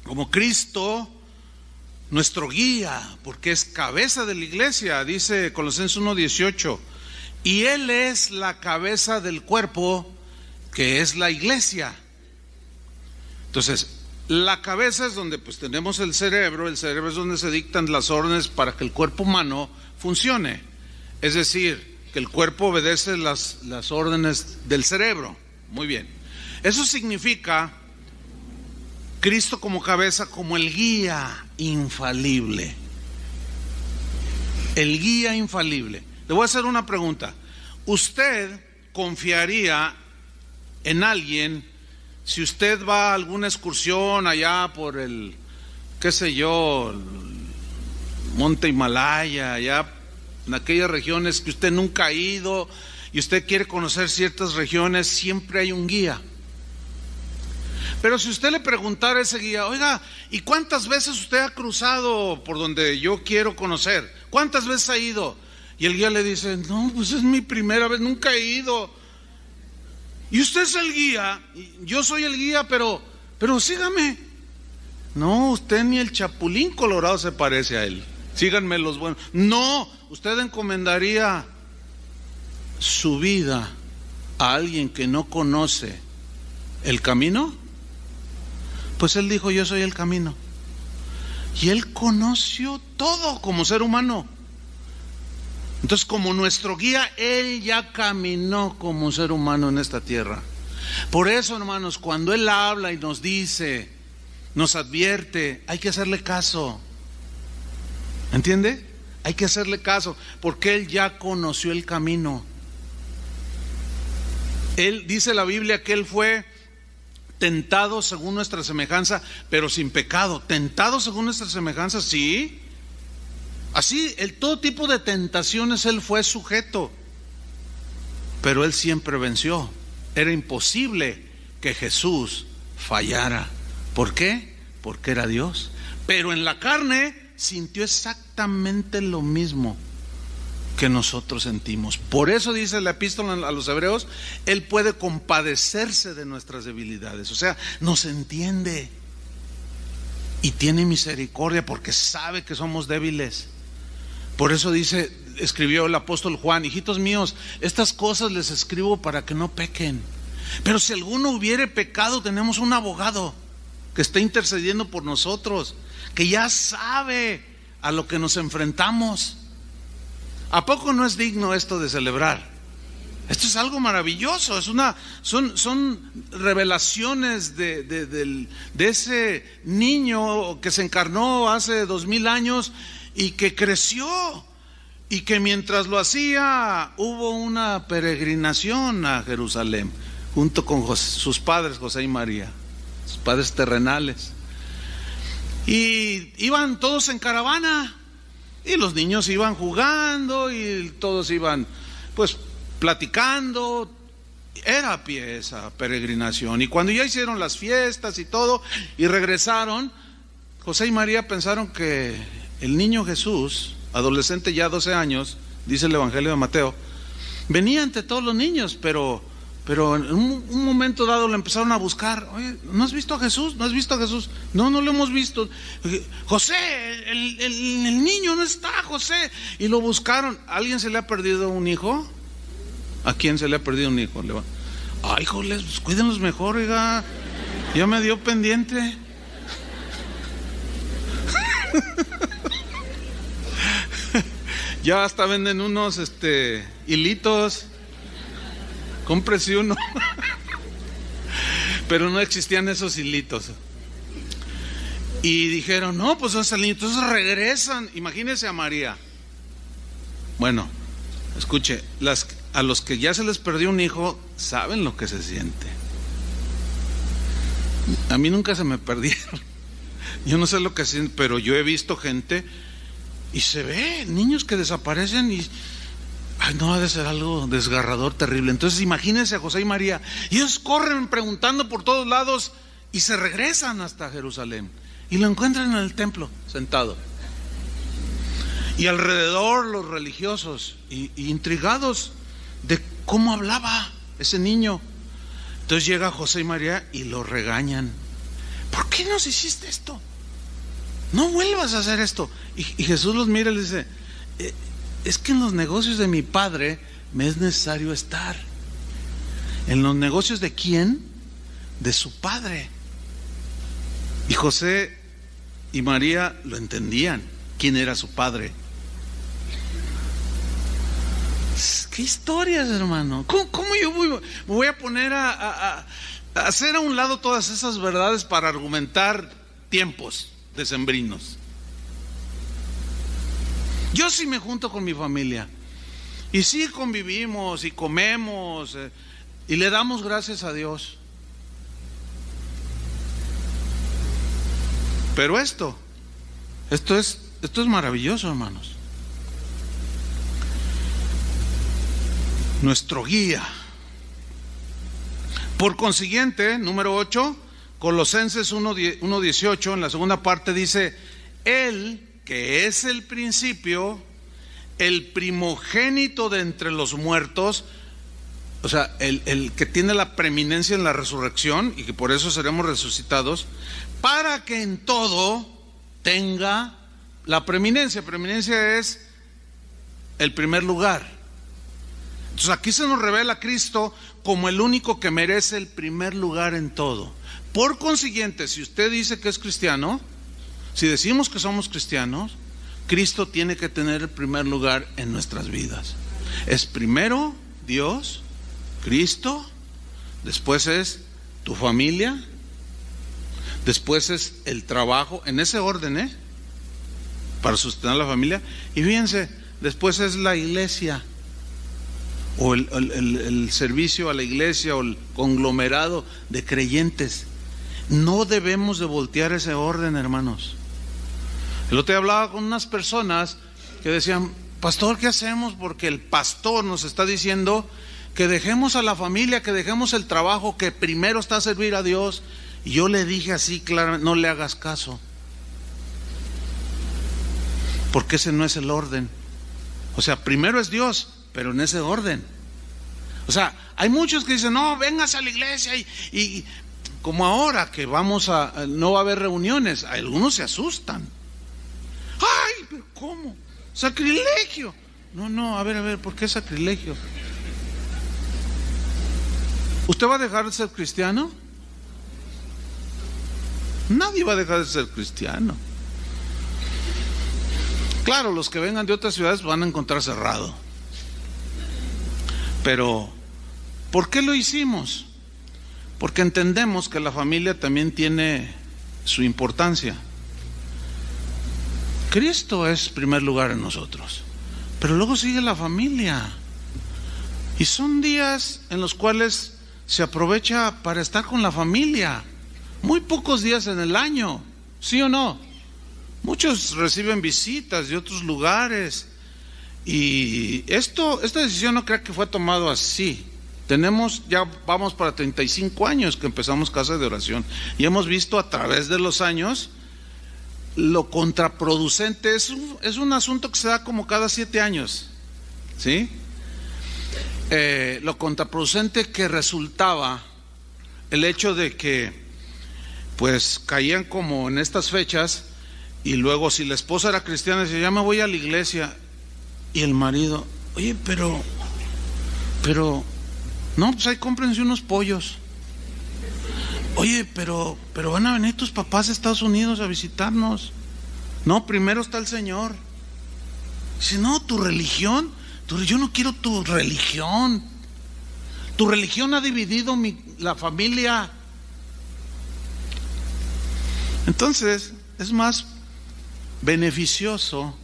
como Cristo, nuestro guía, porque es cabeza de la iglesia. Dice Colosenses 1:18: y Él es la cabeza del cuerpo, que es la iglesia. Entonces, la cabeza es donde pues tenemos el cerebro es donde se dictan las órdenes para que el cuerpo humano funcione. Es decir, que el cuerpo obedece las órdenes del cerebro. Muy bien. Eso significa Cristo como cabeza, como el guía infalible. El guía infalible. Le voy a hacer una pregunta. ¿Usted confiaría en alguien si usted va a alguna excursión allá por el, qué sé yo, el monte Himalaya, allá en aquellas regiones que usted nunca ha ido y usted quiere conocer ciertas regiones? Siempre hay un guía. Pero si usted le preguntara a ese guía: oiga, ¿y cuántas veces usted ha cruzado por donde yo quiero conocer? ¿Cuántas veces ha ido? Y el guía le dice: no, pues es mi primera vez, nunca he ido. Y usted es el guía, yo soy el guía, pero sígame. No, usted ni el Chapulín Colorado se parece a él. Síganme los buenos. No, usted encomendaría su vida a alguien que no conoce el camino. Pues él dijo: yo soy el camino. Y él conoció todo como ser humano. Entonces, como nuestro guía, él ya caminó como ser humano en esta tierra. Por eso, hermanos, cuando él habla y nos dice, nos advierte, hay que hacerle caso. ¿Entiende? Hay que hacerle caso, porque él ya conoció el camino. Él, dice la Biblia, que él fue tentado según nuestra semejanza, pero sin pecado. Tentado según nuestra semejanza, sí. Así, todo tipo de tentaciones él fue sujeto, pero él siempre venció. Era imposible que Jesús fallara. ¿Por qué? Porque era Dios. Pero en la carne sintió exactamente lo mismo que nosotros sentimos. Por eso dice la epístola a los Hebreos: él puede compadecerse de nuestras debilidades. O sea, nos entiende y tiene misericordia porque sabe que somos débiles. Por eso dice, escribió el apóstol Juan: hijitos míos, estas cosas les escribo para que no pequen. Pero si alguno hubiere pecado, tenemos un abogado que está intercediendo por nosotros, que ya sabe a lo que nos enfrentamos. ¿A poco no es digno esto de celebrar? Esto es algo maravilloso. Son revelaciones de ese niño que se encarnó hace 2000 años y que creció y que mientras lo hacía hubo una peregrinación a Jerusalén junto con sus padres, José y María, sus padres terrenales, y iban todos en caravana y los niños iban jugando y todos iban pues platicando. Era a pie esa peregrinación, y cuando ya hicieron las fiestas y todo y regresaron, José y María pensaron que el niño Jesús, adolescente ya 12 años, dice el Evangelio de Mateo, venía entre todos los niños, pero en un momento dado lo empezaron a buscar. Oye, ¿no has visto a Jesús? ¿No has visto a Jesús? No, no lo hemos visto. José, el niño no está, José. Y lo buscaron. ¿A alguien se le ha perdido un hijo? ¿A quién se le ha perdido un hijo? Ay, joles, pues cuídenlos mejor, oiga. Ya me dio pendiente. Ya hasta venden unos hilitos. Cómprese uno. Pero no existían esos hilitos. Y dijeron, no, pues entonces regresan. Imagínense a María. Bueno, escuche, a los que ya se les perdió un hijo, saben lo que se siente. A mí nunca se me perdieron. Yo no sé lo que sienten, pero yo he visto gente y se ve niños que desaparecen y ay, no, ha de ser algo desgarrador, terrible. Entonces imagínense a José y María, y ellos corren preguntando por todos lados y se regresan hasta Jerusalén y lo encuentran en el templo sentado, y alrededor los religiosos y intrigados de cómo hablaba ese niño. Entonces llega José y María y lo regañan. ¿Por qué nos hiciste esto? No vuelvas a hacer esto. Y Jesús los mira y les dice, es que en los negocios de mi Padre me es necesario estar. ¿En los negocios de quién? De su Padre. Y José y María lo entendían, quién era su Padre. ¿Qué historias, hermano? ¿Cómo yo me voy a poner a hacer a un lado todas esas verdades para argumentar tiempos decembrinos? Yo sí me junto con mi familia y sí convivimos y comemos y le damos gracias a Dios. Pero esto es maravilloso, hermanos. Nuestro guía. Por consiguiente, número 8, Colosenses 1:18, en la segunda parte dice, Él que es el principio, el primogénito de entre los muertos, o sea, el que tiene la preeminencia en la resurrección y que por eso seremos resucitados, para que en todo tenga la preeminencia. Preeminencia es el primer lugar. Entonces aquí se nos revela a Cristo como el único que merece el primer lugar en todo. Por consiguiente, si usted dice que es cristiano, si decimos que somos cristianos, Cristo tiene que tener el primer lugar en nuestras vidas. Es primero Dios, Cristo, después es tu familia, después es el trabajo, en ese orden, para sostener la familia, y fíjense, después es la iglesia, o el servicio a la iglesia, o el conglomerado de creyentes. No debemos de voltear ese orden, hermanos. El otro día hablaba con unas personas que decían, pastor, ¿qué hacemos? Porque el pastor nos está diciendo que dejemos a la familia, que dejemos el trabajo, que primero está a servir a Dios. Y yo le dije así claramente, no le hagas caso, porque ese no es el orden. O sea, primero es Dios, pero en ese orden. O sea, hay muchos que dicen, no, véngase a la iglesia y como ahora que no va a haber reuniones, algunos se asustan. Ay, pero ¿cómo? Sacrilegio. No, a ver, ¿por qué sacrilegio? ¿Usted va a dejar de ser cristiano? Nadie va a dejar de ser cristiano. Claro, los que vengan de otras ciudades van a encontrar cerrado. Pero, ¿por qué lo hicimos? Porque entendemos que la familia también tiene su importancia. Cristo es primer lugar en nosotros. Pero luego sigue la familia. Y son días en los cuales se aprovecha para estar con la familia. Muy pocos días en el año, ¿sí o no? Muchos reciben visitas de otros lugares. Y esta decisión no creo que fue tomado así. Ya vamos para 35 años que empezamos Casa de Oración. Y hemos visto a través de los años lo contraproducente. Es un asunto que se da como cada 7 años, ¿sí? Lo contraproducente que resultaba el hecho de que pues caían como en estas fechas, y luego si la esposa era cristiana decía, ya me voy a la iglesia, y el marido, oye, pero no, pues ahí cómprense unos pollos. Oye, pero van a venir tus papás de Estados Unidos a visitarnos. No, primero está el Señor. Dice, no, tu religión, yo no quiero tu religión. Tu religión ha dividido la familia. Entonces, es más beneficioso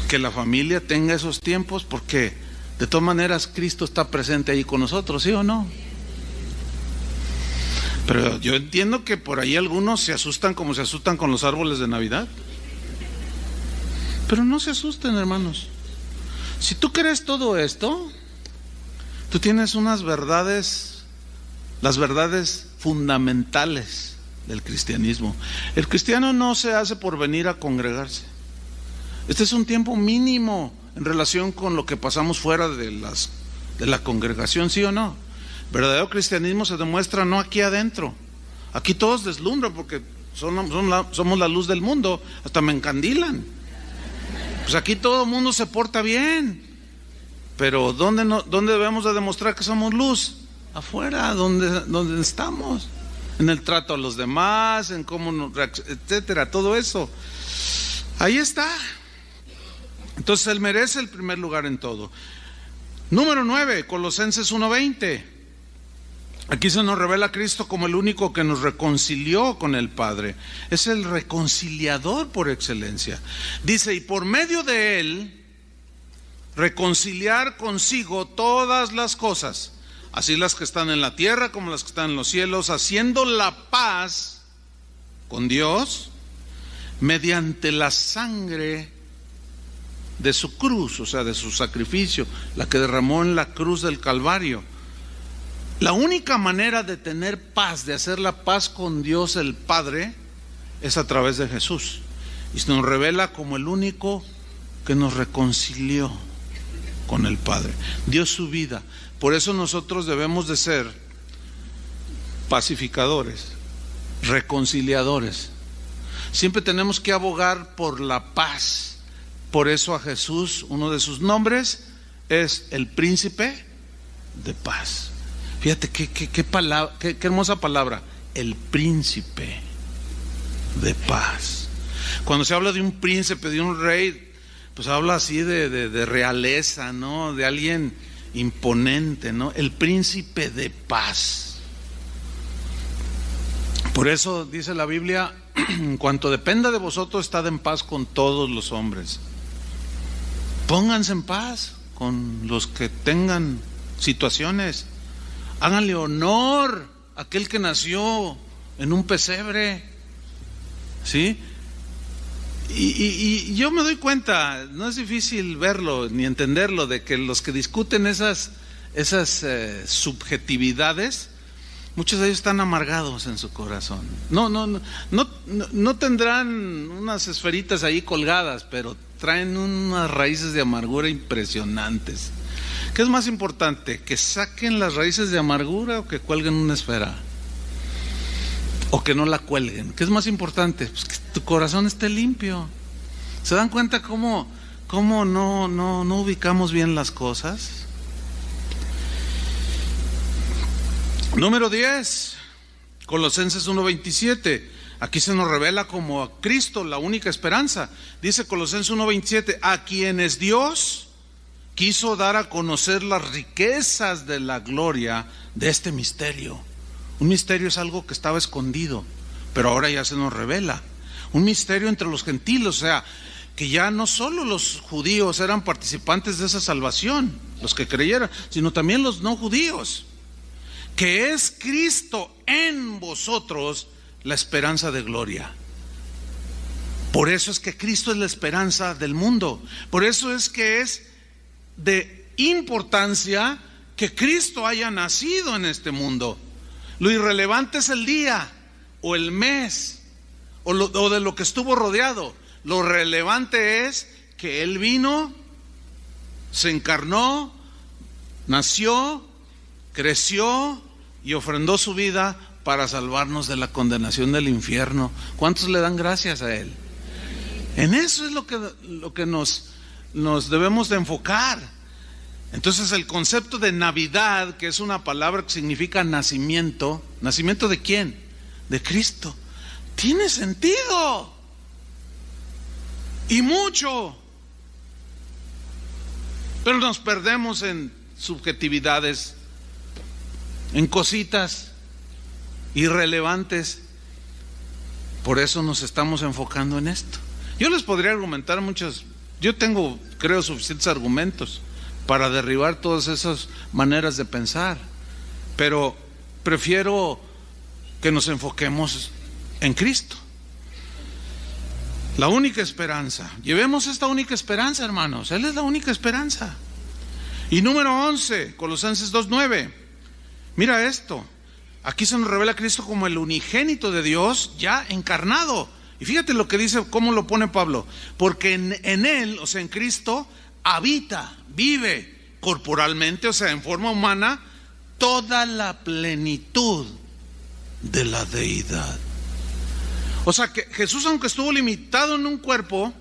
que la familia tenga esos tiempos, porque de todas maneras Cristo está presente ahí con nosotros, ¿sí o no? Pero yo entiendo que por ahí algunos se asustan como se asustan con los árboles de Navidad. Pero no se asusten, hermanos. Si tú crees todo esto, tú tienes unas verdades, las verdades fundamentales del cristianismo. El cristiano no se hace por venir a congregarse. Este es un tiempo mínimo en relación con lo que pasamos fuera de la congregación, ¿sí o no? Verdadero cristianismo se demuestra no aquí adentro. Aquí todos deslumbran porque somos la luz del mundo, hasta me encandilan. Pues aquí todo el mundo se porta bien. Pero ¿dónde debemos de demostrar que somos luz? Afuera, donde estamos. En el trato a los demás, en cómo etcétera, todo eso. Ahí está. Entonces Él merece el primer lugar en todo. Número 9, Colosenses 1:20. Aquí se nos revela a Cristo como el único que nos reconcilió con el Padre. Es el reconciliador por excelencia. Dice, y por medio de Él, reconciliar consigo todas las cosas, así las que están en la tierra como las que están en los cielos, haciendo la paz con Dios mediante la sangre de su cruz, o sea, de su sacrificio, la que derramó en la cruz del Calvario. La única manera de tener paz, de hacer la paz con Dios el Padre, es a través de Jesús. Y se nos revela como el único que nos reconcilió con el Padre. Dio su vida. Por eso nosotros debemos de ser pacificadores, reconciliadores. Siempre tenemos que abogar por la paz. Por eso a Jesús, uno de sus nombres es el príncipe de paz. Fíjate qué hermosa palabra, el príncipe de paz. Cuando se habla de un príncipe, de un rey, pues habla así de realeza, ¿no? De alguien imponente, ¿no? El príncipe de paz. Por eso dice la Biblia, en cuanto dependa de vosotros, estad en paz con todos los hombres. Pónganse en paz con los que tengan situaciones. Háganle honor a aquel que nació en un pesebre, ¿sí? Y yo me doy cuenta, no es difícil verlo ni entenderlo, de que los que discuten esas subjetividades, muchos de ellos están amargados en su corazón. No tendrán unas esferitas ahí colgadas, pero traen unas raíces de amargura impresionantes. ¿Qué es más importante? ¿Que saquen las raíces de amargura o que cuelguen una esfera? O que no la cuelguen. ¿Qué es más importante? Pues que tu corazón esté limpio. ¿Se dan cuenta cómo no ubicamos bien las cosas? Número 10, Colosenses 1:27. Aquí se nos revela como a Cristo la única esperanza. Dice Colosenses 1:27, a quienes Dios quiso dar a conocer las riquezas de la gloria de este misterio. Un misterio es algo que estaba escondido, pero ahora ya se nos revela. Un misterio entre los gentiles, o sea, que ya no solo los judíos eran participantes de esa salvación, los que creyeron, sino también los no judíos, que es Cristo en vosotros la esperanza de gloria. Por eso es que Cristo es la esperanza del mundo. Por eso es que es de importancia que Cristo haya nacido en este mundo. Lo irrelevante es el día o el mes o de lo que estuvo rodeado. Lo relevante es que Él vino, se encarnó, nació, creció y ofrendó su vida para salvarnos de la condenación del infierno. ¿Cuántos le dan gracias a Él? En eso es lo que nos debemos de enfocar. Entonces el concepto de Navidad, que es una palabra que significa nacimiento, ¿nacimiento de quién? De Cristo. Tiene sentido. Y mucho. Pero nos perdemos en subjetividades, en cositas irrelevantes. Por eso nos estamos enfocando en esto. Yo les podría argumentar yo tengo, creo, suficientes argumentos para derribar todas esas maneras de pensar, pero prefiero que nos enfoquemos en Cristo. La única esperanza. Llevemos esta única esperanza, hermanos. Él es la única esperanza. Y número 11, Colosenses 2:9. Mira esto. Aquí se nos revela a Cristo como el unigénito de Dios ya encarnado. Y fíjate lo que dice, cómo lo pone Pablo. Porque en Él, o sea, en Cristo, habita, vive corporalmente, o sea, en forma humana, toda la plenitud de la deidad. O sea que Jesús, aunque estuvo limitado en un cuerpo,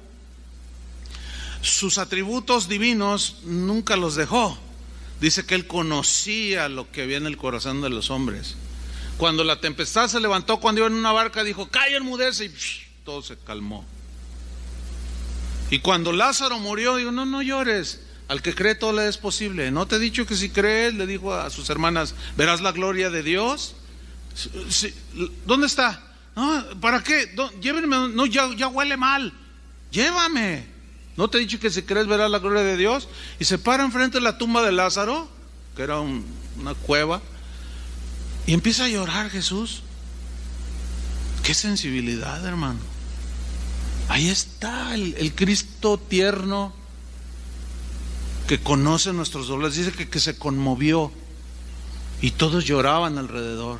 sus atributos divinos nunca los dejó. Dice que Él conocía lo que había en el corazón de los hombres. Cuando la tempestad se levantó, cuando iba en una barca, dijo: calla, enmudece, y todo se calmó. Y cuando Lázaro murió, dijo: no llores, al que cree todo le es posible. ¿No te he dicho que si crees? Le dijo a sus hermanas: verás la gloria de Dios. Sí, ¿dónde está? No, ¿para qué? Llévenme. No, ya huele mal. Llévame. ¿No te he dicho que si crees verás la gloria de Dios? Y se para enfrente de la tumba de Lázaro, que era una cueva, y empieza a llorar Jesús. Qué sensibilidad, hermano. Ahí está el Cristo tierno que conoce nuestros dolores. Dice que se conmovió y todos lloraban alrededor.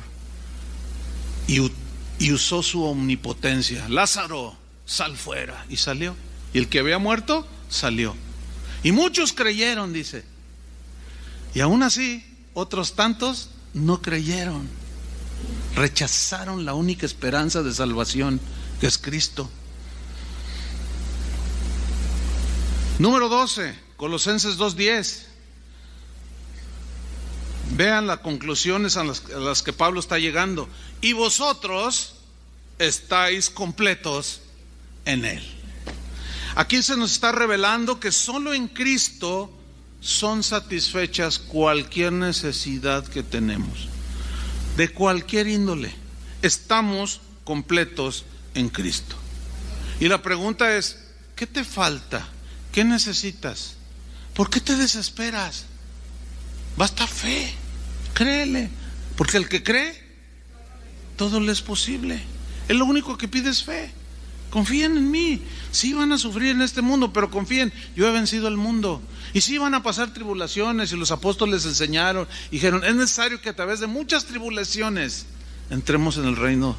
Y usó su omnipotencia. Lázaro, sal fuera. Y salió. Y el que había muerto, salió. Y muchos creyeron, dice. Y aún así, otros tantos no creyeron. Rechazaron la única esperanza de salvación, que es Cristo. Número 12, Colosenses 2:10. Vean las conclusiones a las que Pablo está llegando. Y vosotros estáis completos en Él. Aquí se nos está revelando que solo en Cristo son satisfechas cualquier necesidad que tenemos, de cualquier índole. Estamos completos en Cristo. Y la pregunta es: ¿qué te falta? ¿Qué necesitas? ¿Por qué te desesperas? Basta fe, créele, porque el que cree, todo le es posible. Él lo único que pide es fe. Confíen en mí. Sí van a sufrir en este mundo, pero confíen, yo he vencido el mundo. Y sí van a pasar tribulaciones, y los apóstoles enseñaron, dijeron: es necesario que a través de muchas tribulaciones entremos en el reino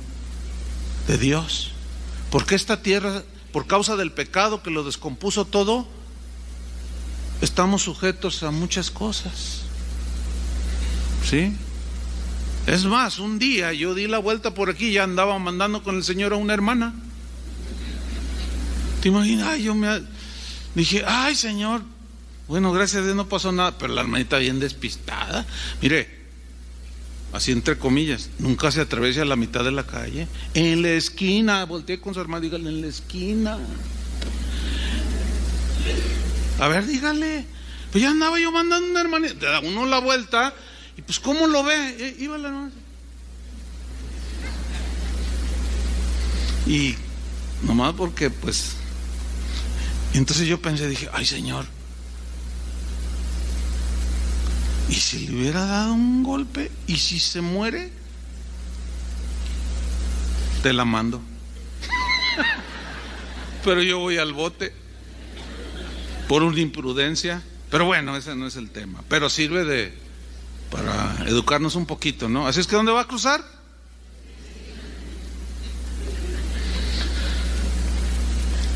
de Dios. Porque esta tierra, por causa del pecado que lo descompuso todo, estamos sujetos a muchas cosas. ¿Sí? Es más, un día yo di la vuelta por aquí y ya andaba mandando con el Señor a una hermana. ¿Te imaginas? Dije: ay, Señor, bueno, gracias a Dios no pasó nada. Pero la hermanita bien despistada. Mire, así entre comillas, nunca se atraviesa a la mitad de la calle. En la esquina, volteé con su hermana, dígale: en la esquina. A ver, dígale. Pues ya andaba yo mandando a una hermanita, da uno la vuelta, y pues ¿cómo lo ve? Iba la hermana. Y nomás porque pues Y entonces yo pensé, dije, ay Señor, ¿y si le hubiera dado un golpe? ¿Y si se muere? Te la mando. Pero yo voy al bote por una imprudencia. Pero bueno, ese no es el tema. Pero sirve para educarnos un poquito, ¿no? Así es que ¿dónde va a cruzar?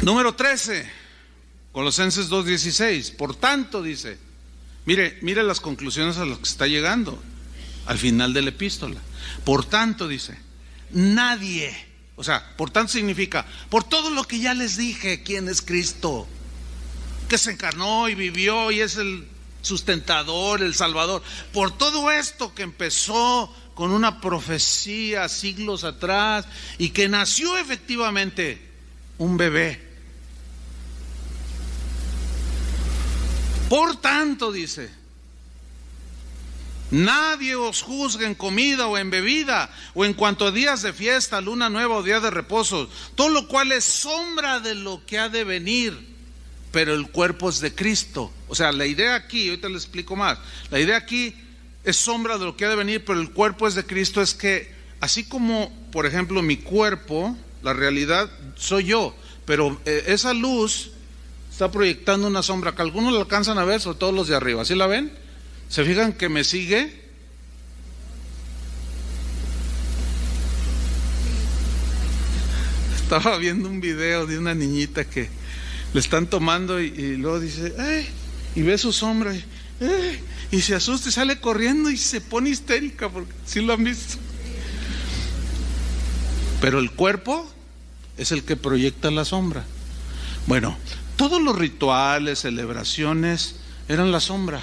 Número 13, Colosenses 2:16. Por tanto, dice, mire las conclusiones a las que está llegando al final de la epístola. Por tanto, dice, nadie, o sea, por tanto significa, por todo lo que ya les dije, quién es Cristo, que se encarnó y vivió y es el sustentador, el salvador, por todo esto que empezó con una profecía siglos atrás y que nació efectivamente un bebé. Por tanto, dice, nadie os juzgue en comida o en bebida, o en cuanto a días de fiesta, luna nueva o día de reposo, todo lo cual es sombra de lo que ha de venir, pero el cuerpo es de Cristo. O sea, la idea aquí, ahorita les explico más, la idea aquí es sombra de lo que ha de venir, pero el cuerpo es de Cristo. Es que así como, por ejemplo, mi cuerpo, la realidad soy yo, pero esa luz está proyectando una sombra que algunos la alcanzan a ver, sobre todo los de arriba. ¿Sí la ven? ¿Se fijan que me sigue? Estaba viendo un video de una niñita que le están tomando y luego dice, ¡ay! Y ve su sombra y se asusta y sale corriendo y se pone histérica, porque sí lo han visto. Pero el cuerpo es el que proyecta la sombra. Bueno, todos los rituales, celebraciones eran la sombra.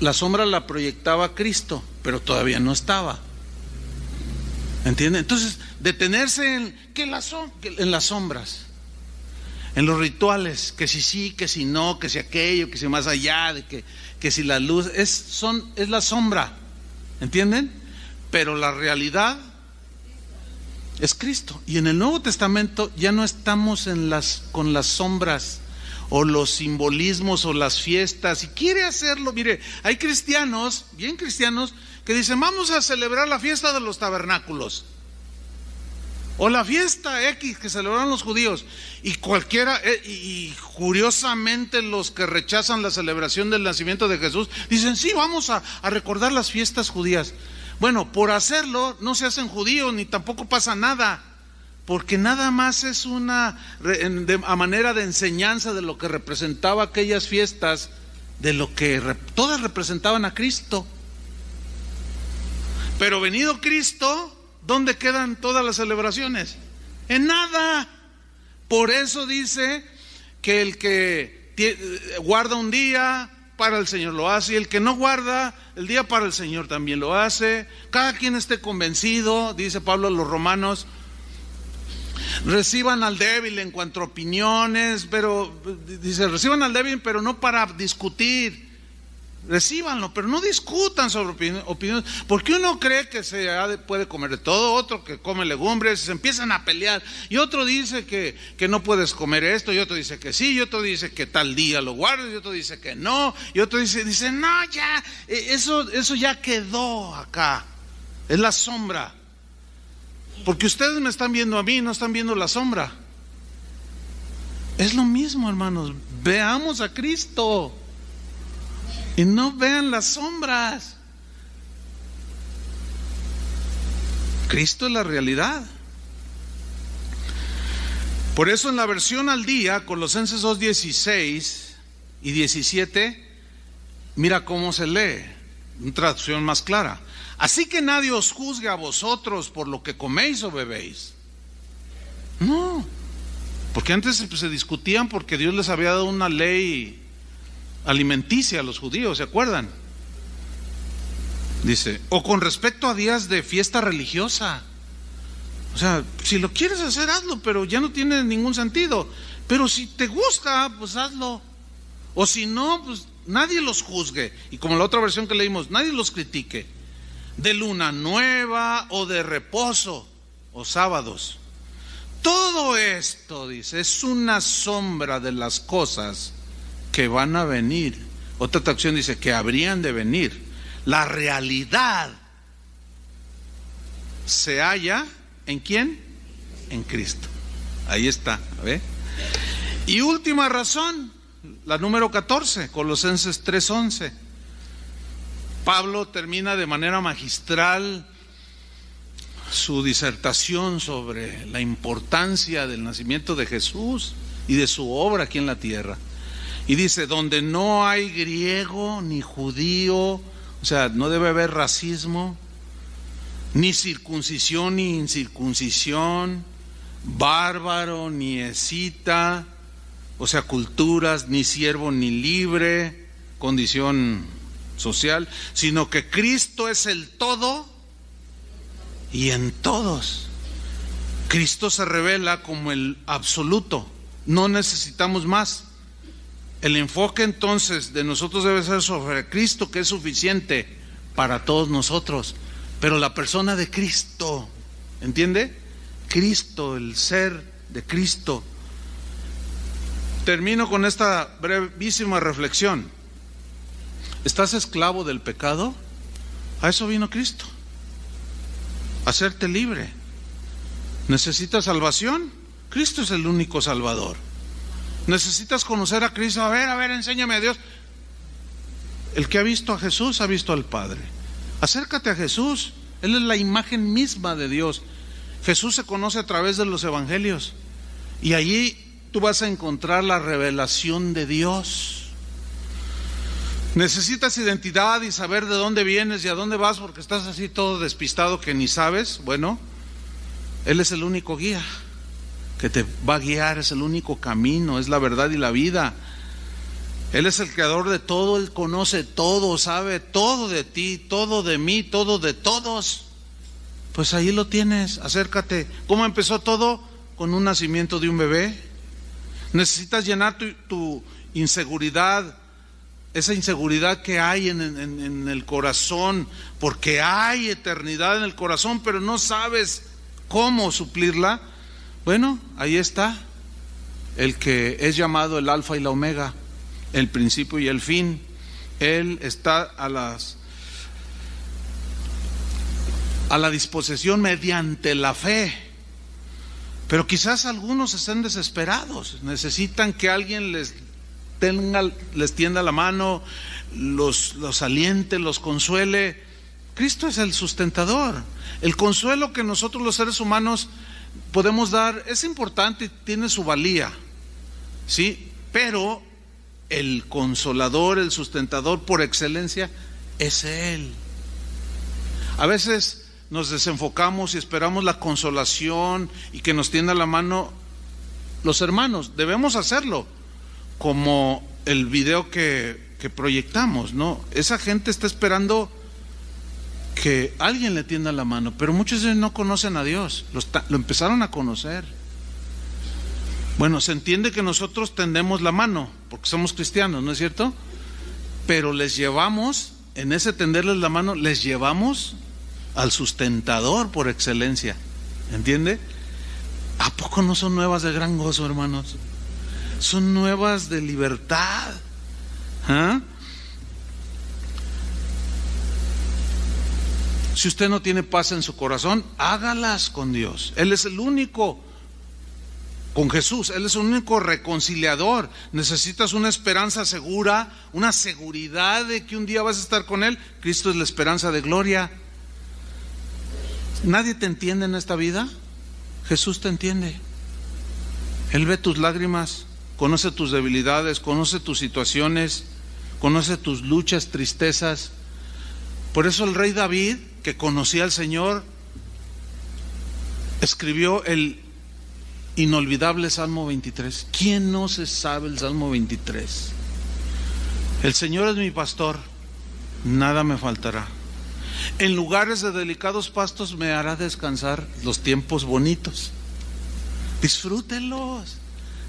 La sombra la proyectaba Cristo, pero todavía no estaba. ¿Entienden? Entonces, detenerse en las sombras, en los rituales, que si sí, que si no, que si aquello, que si más allá, de que si la luz, es la sombra. ¿Entienden? Pero la realidad es Cristo. Y en el Nuevo Testamento ya no estamos con las sombras o los simbolismos o las fiestas. Si quiere hacerlo, mire, hay cristianos, bien cristianos, que dicen, vamos a celebrar la fiesta de los tabernáculos o la fiesta X que celebraron los judíos, y cualquiera, y curiosamente los que rechazan la celebración del nacimiento de Jesús dicen, sí, vamos a recordar las fiestas judías. Bueno, por hacerlo no se hacen judíos ni tampoco pasa nada, porque nada más es a manera de enseñanza de lo que representaba aquellas fiestas, de lo que todas representaban a Cristo. Pero venido Cristo, ¿dónde quedan todas las celebraciones? En nada. Por eso dice que el que guarda un día para el Señor lo hace, y el que no guarda el día para el Señor también lo hace. Cada quien esté convencido, dice Pablo a los romanos. Reciban al débil en cuanto a opiniones, pero dice, reciban al débil, pero no para discutir. Recíbanlo, pero no discutan sobre opiniones, porque uno cree que puede comer de todo, otro que come legumbres, se empiezan a pelear, y otro dice que no puedes comer esto, y otro dice que sí, y otro dice que tal día lo guardas, y otro dice que no, y otro dice no, ya, eso ya quedó acá, es la sombra, porque ustedes me están viendo a mí, no están viendo la sombra. Es lo mismo, hermanos, veamos a Cristo y no vean las sombras. Cristo es la realidad. Por eso en la versión al día, Colosenses 2:16 y 17, mira cómo se lee, una traducción más clara. Así que nadie os juzgue a vosotros por lo que coméis o bebéis. No, porque antes se discutían porque Dios les había dado una ley alimenticia a los judíos, ¿se acuerdan? Dice, o con respecto a días de fiesta religiosa. O sea, si lo quieres hacer, hazlo, pero ya no tiene ningún sentido. Pero si te gusta, pues hazlo. O si no, pues nadie los juzgue. Y como la otra versión que leímos, nadie los critique. De luna nueva o de reposo o sábados. Todo esto, dice, es una sombra de las cosas que van a venir. Otra traducción dice que habrían de venir. La realidad se halla ¿en quién? En Cristo. Ahí está, ¿ve? Y última razón, la número 14, Colosenses 3:11. Pablo termina de manera magistral su disertación sobre la importancia del nacimiento de Jesús y de su obra aquí en la tierra. Y dice, donde no hay griego ni judío, o sea, no debe haber racismo, ni circuncisión ni incircuncisión, bárbaro ni escita, o sea, culturas, ni siervo ni libre, condición social, sino que Cristo es el todo y en todos. Cristo se revela como el absoluto, no necesitamos más. El enfoque entonces de nosotros debe ser sobre Cristo, que es suficiente para todos nosotros, pero la persona de Cristo, ¿entiende? Cristo, el ser de Cristo. Termino con esta brevísima reflexión. ¿Estás esclavo del pecado? A eso vino Cristo, a hacerte libre. ¿Necesitas salvación? Cristo es el único salvador. ¿Necesitas conocer a Cristo? A ver, enséñame a Dios. El que ha visto a Jesús ha visto al Padre. Acércate a Jesús, Él es la imagen misma de Dios. Jesús se conoce a través de los evangelios y allí tú vas a encontrar la revelación de Dios. ¿Necesitas identidad y saber de dónde vienes y a dónde vas porque estás así todo despistado que ni sabes? Bueno, Él es el único guía que te va a guiar, es el único camino, es la verdad y la vida. Él es el creador de todo, Él conoce todo, sabe todo de ti, todo de mí, todo de todos. Pues ahí lo tienes, acércate. ¿Cómo empezó todo? Con un nacimiento de un bebé. Necesitas llenar tu inseguridad, esa inseguridad que hay en el corazón, porque hay eternidad en el corazón, pero no sabes cómo suplirla. Bueno, ahí está el que es llamado el Alfa y la Omega, el principio y el fin. Él está a la disposición mediante la fe. Pero quizás algunos estén desesperados, necesitan que alguien les tienda la mano, los aliente, los consuele. Cristo es el sustentador. El consuelo que nosotros los seres humanos podemos dar es importante y tiene su valía, ¿sí? Pero el consolador, el sustentador por excelencia es Él. A veces nos desenfocamos y esperamos la consolación y que nos tienda la mano los hermanos. Debemos hacerlo, como el video que proyectamos, ¿no? Esa gente está esperando que alguien le tienda la mano, pero muchos de ellos no conocen a Dios, lo empezaron a conocer. Bueno, se entiende que nosotros tendemos la mano porque somos cristianos, ¿no es cierto? Pero les llevamos, en ese tenderles la mano, les llevamos al sustentador por excelencia, ¿entiende? ¿A poco no son nuevas de gran gozo, hermanos? Son nuevas de libertad. ¿Ah? Si usted no tiene paz en su corazón, hágalas con Dios. Él es el único, con Jesús, Él es el único reconciliador. Necesitas una esperanza segura, una seguridad de que un día vas a estar con Él. Cristo es la esperanza de gloria. ¿Nadie te entiende en esta vida? Jesús te entiende. Él ve tus lágrimas, conoce tus debilidades, conoce tus situaciones, conoce tus luchas, tristezas. Por eso el rey David, que conocía al Señor, escribió el inolvidable Salmo 23. ¿Quién no se sabe el Salmo 23? El Señor es mi pastor, nada me faltará. En lugares de delicados pastos me hará descansar. Los tiempos bonitos, disfrútenlos,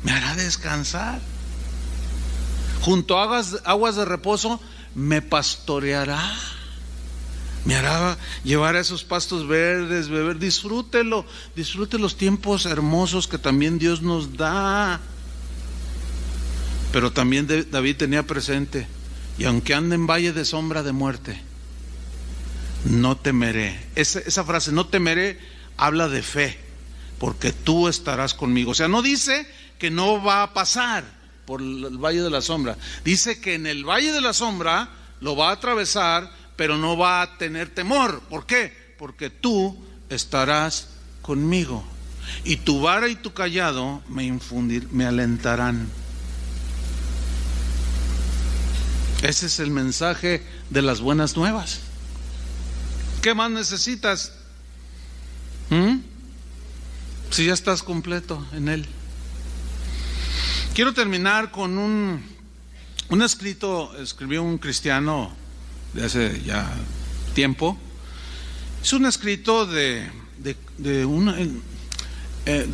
me hará descansar. Junto a aguas de reposo me pastoreará. Me hará llevar a esos pastos verdes, beber. Disfrútelo, disfrute los tiempos hermosos que también Dios nos da. Pero también David tenía presente: y aunque ande en valle de sombra de muerte, no temeré. Esa frase, no temeré, habla de fe, porque tú estarás conmigo. O sea, no dice que no va a pasar por el valle de la sombra. Dice que en el valle de la sombra lo va a atravesar, pero no va a tener temor. ¿Por qué? Porque tú estarás conmigo, y tu vara y tu cayado me alentarán. Ese es el mensaje de las buenas nuevas. ¿Qué más necesitas? Si ya estás completo en Él. Quiero terminar con un escrito, escribió un cristiano de hace ya tiempo. Es un escrito de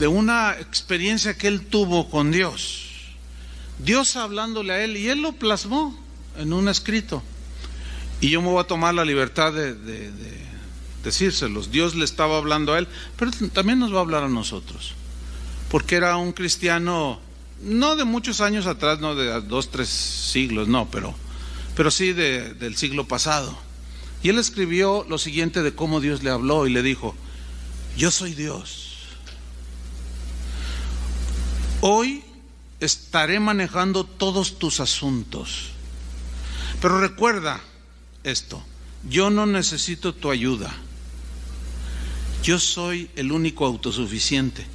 una experiencia que él tuvo con Dios. Dios hablándole a él, y él lo plasmó en un escrito. Y yo me voy a tomar la libertad de decírselos. Dios le estaba hablando a él, pero también nos va a hablar a nosotros, porque era un cristiano no de muchos años atrás, no de 2, 3 siglos, no, pero sí del siglo pasado. Y él escribió lo siguiente de cómo Dios le habló, y le dijo: yo soy Dios. Hoy estaré manejando todos tus asuntos, pero recuerda esto: yo no necesito tu ayuda. Yo soy el único autosuficiente.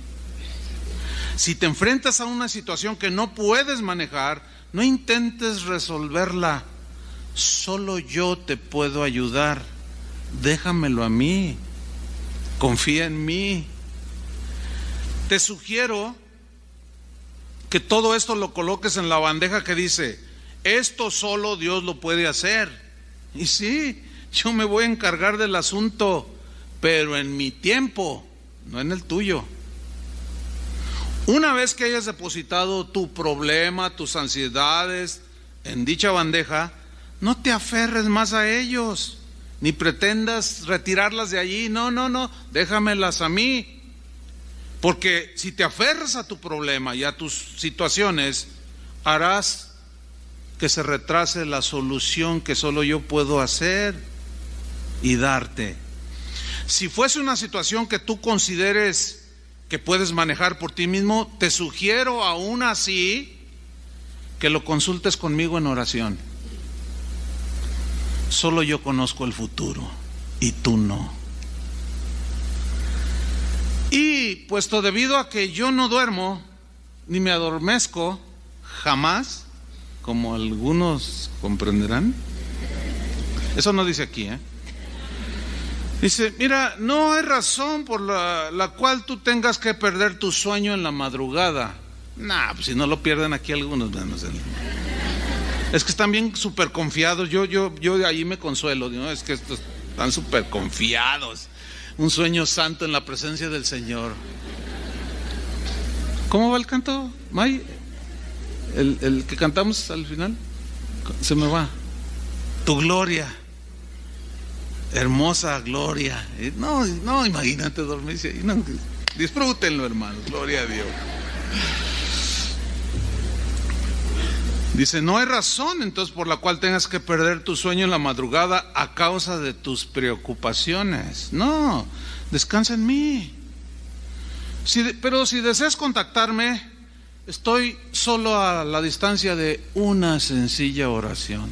Si te enfrentas a una situación que no puedes manejar, no intentes resolverla. Solo yo te puedo ayudar. Déjamelo a mí. Confía en mí. Te sugiero que todo esto lo coloques en la bandeja que dice: esto solo Dios lo puede hacer. Y sí, yo me voy a encargar del asunto, pero en mi tiempo, no en el tuyo. Una vez que hayas depositado tu problema, tus ansiedades en dicha bandeja, no te aferres más a ellos, ni pretendas retirarlas de allí. No, déjamelas a mí. Porque si te aferras a tu problema y a tus situaciones, harás que se retrase la solución que solo yo puedo hacer y darte. Si fuese una situación que tú consideres que puedes manejar por ti mismo, te sugiero aún así que lo consultes conmigo en oración. Solo yo conozco el futuro y tú no. Y puesto debido a que yo no duermo ni me adormezco jamás, como algunos comprenderán, eso no dice aquí, dice: mira, no hay razón por la cual tú tengas que perder tu sueño en la madrugada. Pues si no lo pierden aquí algunos, es que están bien súper confiados. Yo de ahí me consuelo, ¿no? Es que estos están súper confiados. Un sueño santo en la presencia del Señor. ¿Cómo va el canto, May? El que cantamos al final. Se me va. Tu gloria. Hermosa gloria. No, imagínate dormirse ahí. No, disfrútenlo, hermanos. Gloria a Dios. Dice: no hay razón entonces por la cual tengas que perder tu sueño en la madrugada a causa de tus preocupaciones. No, descansa en mí. Pero si deseas contactarme, estoy solo a la distancia de una sencilla oración.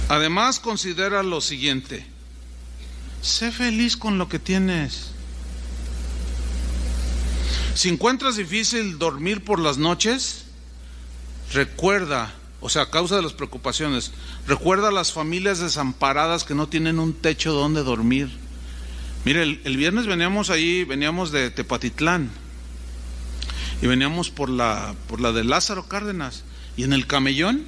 Además, considera lo siguiente: sé feliz con lo que tienes. Si encuentras difícil dormir por las noches, recuerda, a causa de las preocupaciones, recuerda a las familias desamparadas que no tienen un techo donde dormir. Mire, el viernes veníamos de Tepatitlán, y veníamos por la de Lázaro Cárdenas, y en el camellón,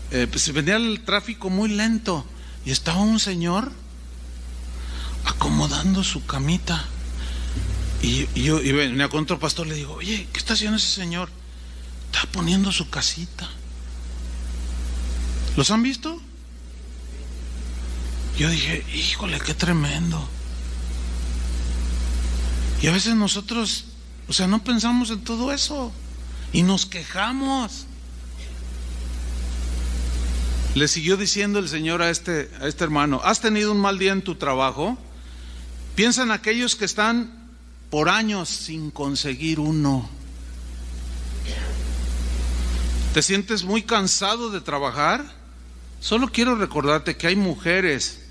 pues venía el tráfico muy lento, y estaba un señor acomodando su camita. Y venía con otro pastor, le digo: oye, ¿qué está haciendo ese señor? Está poniendo su casita. ¿Los han visto? Yo dije, híjole, qué tremendo. Y a veces nosotros, no pensamos en todo eso y nos quejamos. Le siguió diciendo el Señor a este hermano: ¿has tenido un mal día en tu trabajo? Piensa en aquellos que están por años sin conseguir uno. ¿Te sientes muy cansado de trabajar? Solo quiero recordarte que hay mujeres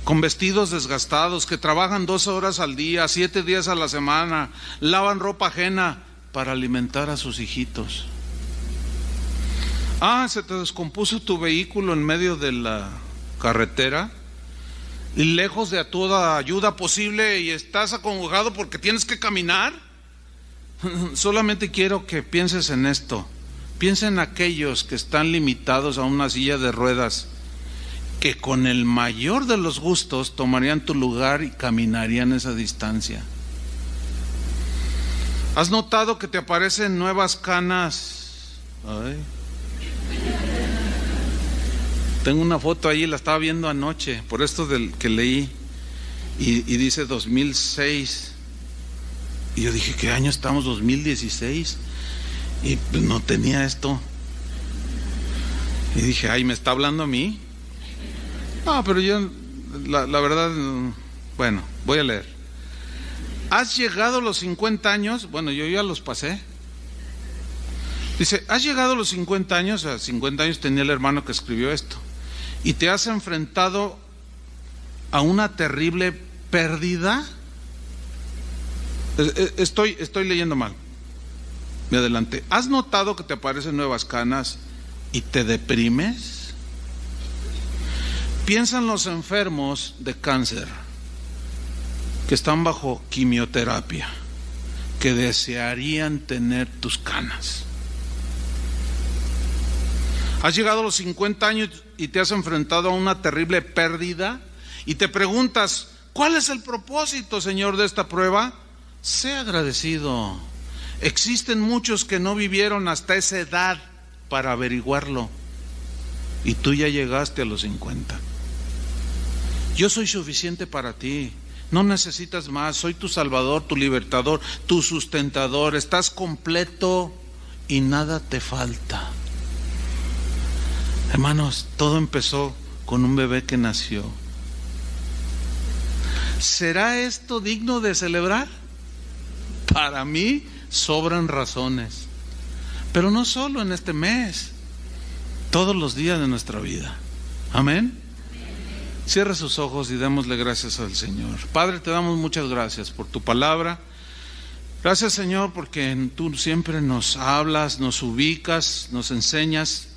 con vestidos desgastados que trabajan 12 horas al día, 7 días a la semana, lavan ropa ajena para alimentar a sus hijitos. Se te descompuso tu vehículo en medio de la carretera y lejos de toda ayuda posible y estás acongojado porque tienes que caminar. Solamente quiero que pienses en esto. Piensa en aquellos que están limitados a una silla de ruedas, que con el mayor de los gustos tomarían tu lugar y caminarían esa distancia. ¿Has notado que te aparecen nuevas canas? Tengo una foto ahí, la estaba viendo anoche, por esto del que leí, y dice 2006. Y yo dije, ¿qué año estamos? 2016. Y pues no tenía esto. Y dije, ¿me está hablando a mí? No, pero yo, la verdad, bueno, voy a leer. ¿Has llegado a los 50 años? Bueno, yo ya los pasé. Dice, ¿has llegado a los 50 años? A 50 años tenía el hermano que escribió esto. ¿Y te has enfrentado a una terrible pérdida? Estoy leyendo mal. Me adelanté. ¿Has notado que te aparecen nuevas canas y te deprimes? Piensa en los enfermos de cáncer que están bajo quimioterapia, que desearían tener tus canas. ¿Has llegado a los 50 años y te has enfrentado a una terrible pérdida? Y te preguntas, ¿cuál es el propósito, Señor, de esta prueba? Sé agradecido. Existen muchos que no vivieron hasta esa edad para averiguarlo. Y tú ya llegaste a los 50. Yo soy suficiente para ti. No necesitas más. Soy tu Salvador, tu libertador, tu sustentador. Estás completo y nada te falta. Hermanos, todo empezó con un bebé que nació. ¿Será esto digno de celebrar? Para mí sobran razones. Pero no solo en este mes, todos los días de nuestra vida. Amén. Cierre sus ojos y démosle gracias al Señor. Padre, te damos muchas gracias por tu palabra. Gracias, Señor, porque tú siempre nos hablas, nos ubicas, nos enseñas.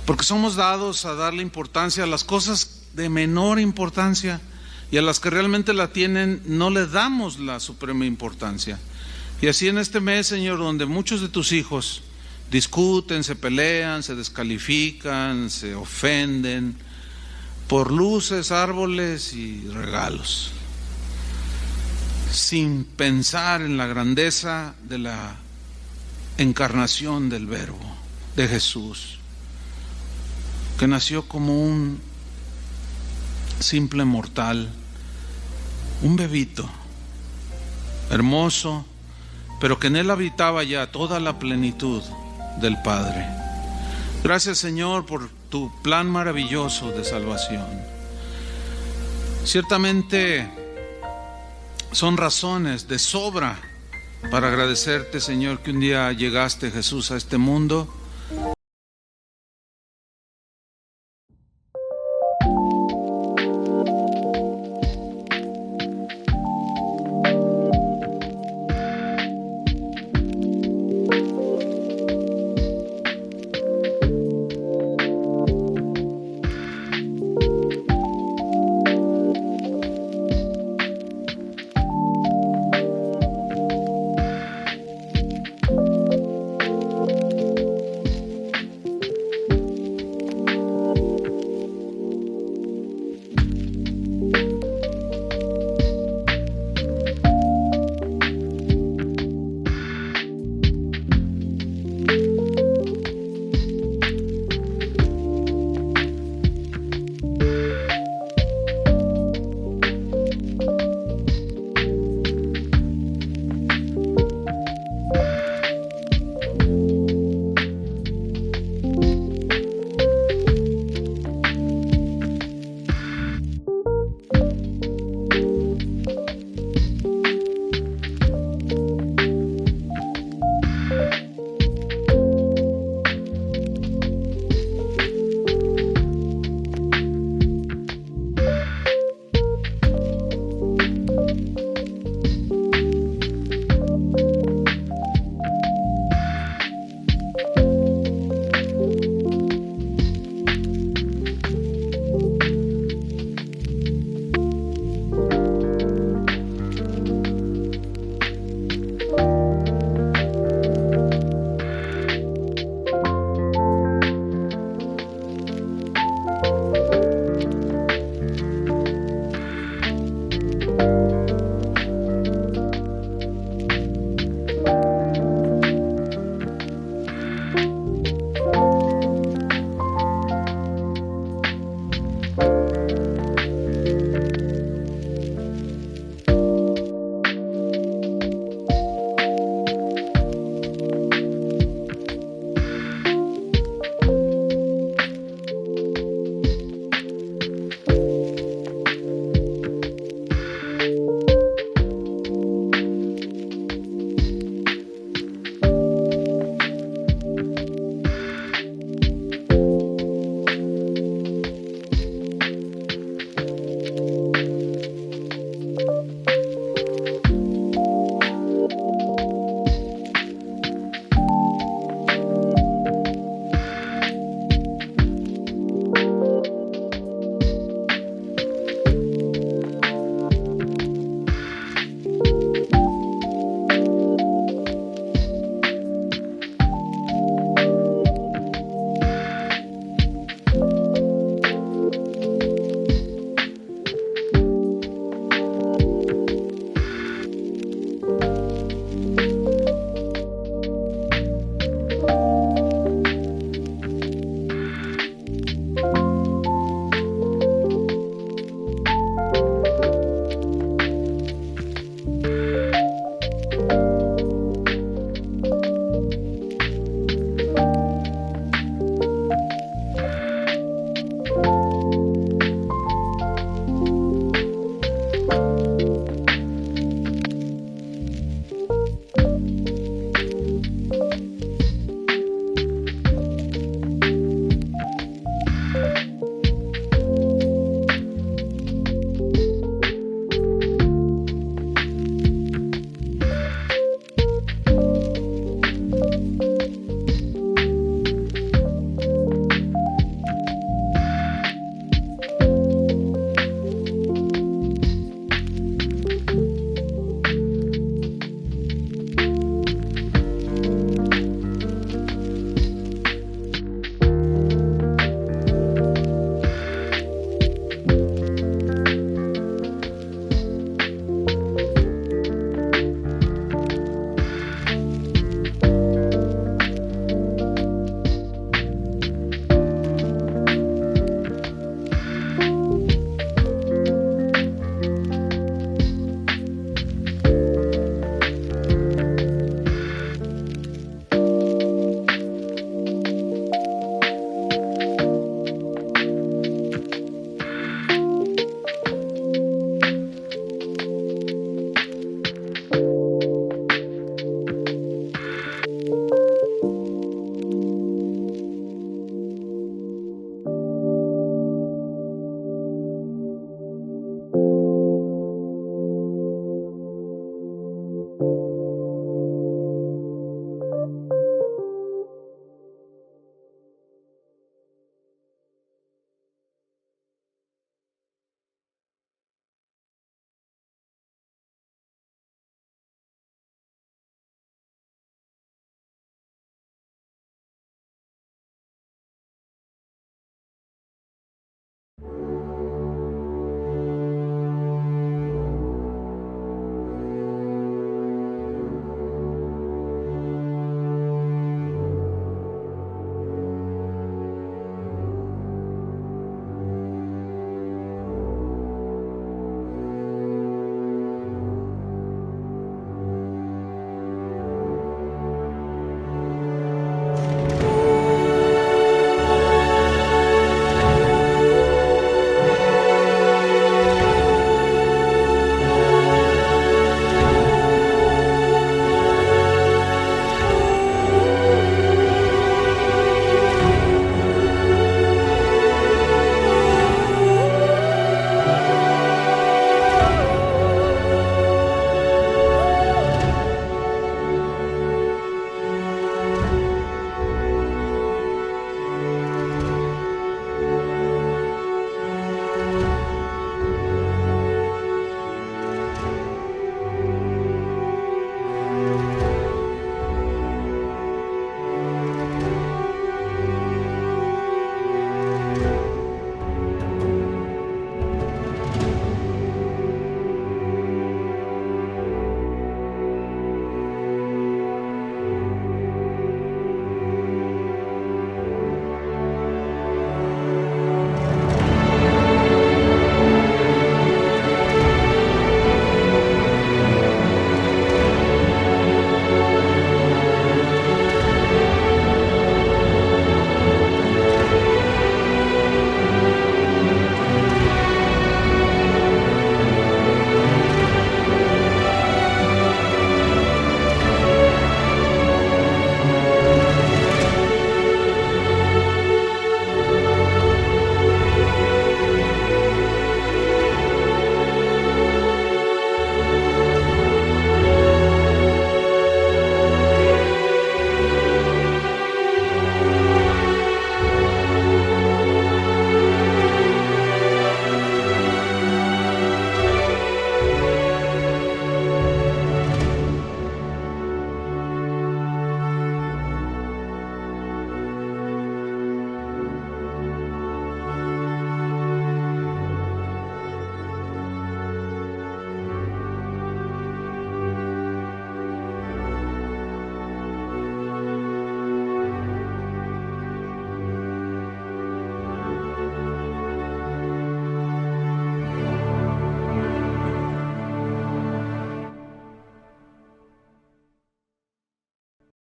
Porque somos dados a darle importancia a las cosas de menor importancia, y a las que realmente la tienen no le damos la suprema importancia. Y así en este mes, Señor, donde muchos de tus hijos discuten, se pelean, se descalifican, se ofenden por luces, árboles y regalos, sin pensar en la grandeza de la encarnación del Verbo, de Jesús, que nació como un simple mortal, un bebito hermoso, pero que en él habitaba ya toda la plenitud del Padre. Gracias, Señor, por tu plan maravilloso de salvación. Ciertamente son razones de sobra para agradecerte, Señor, que un día llegaste, Jesús, a este mundo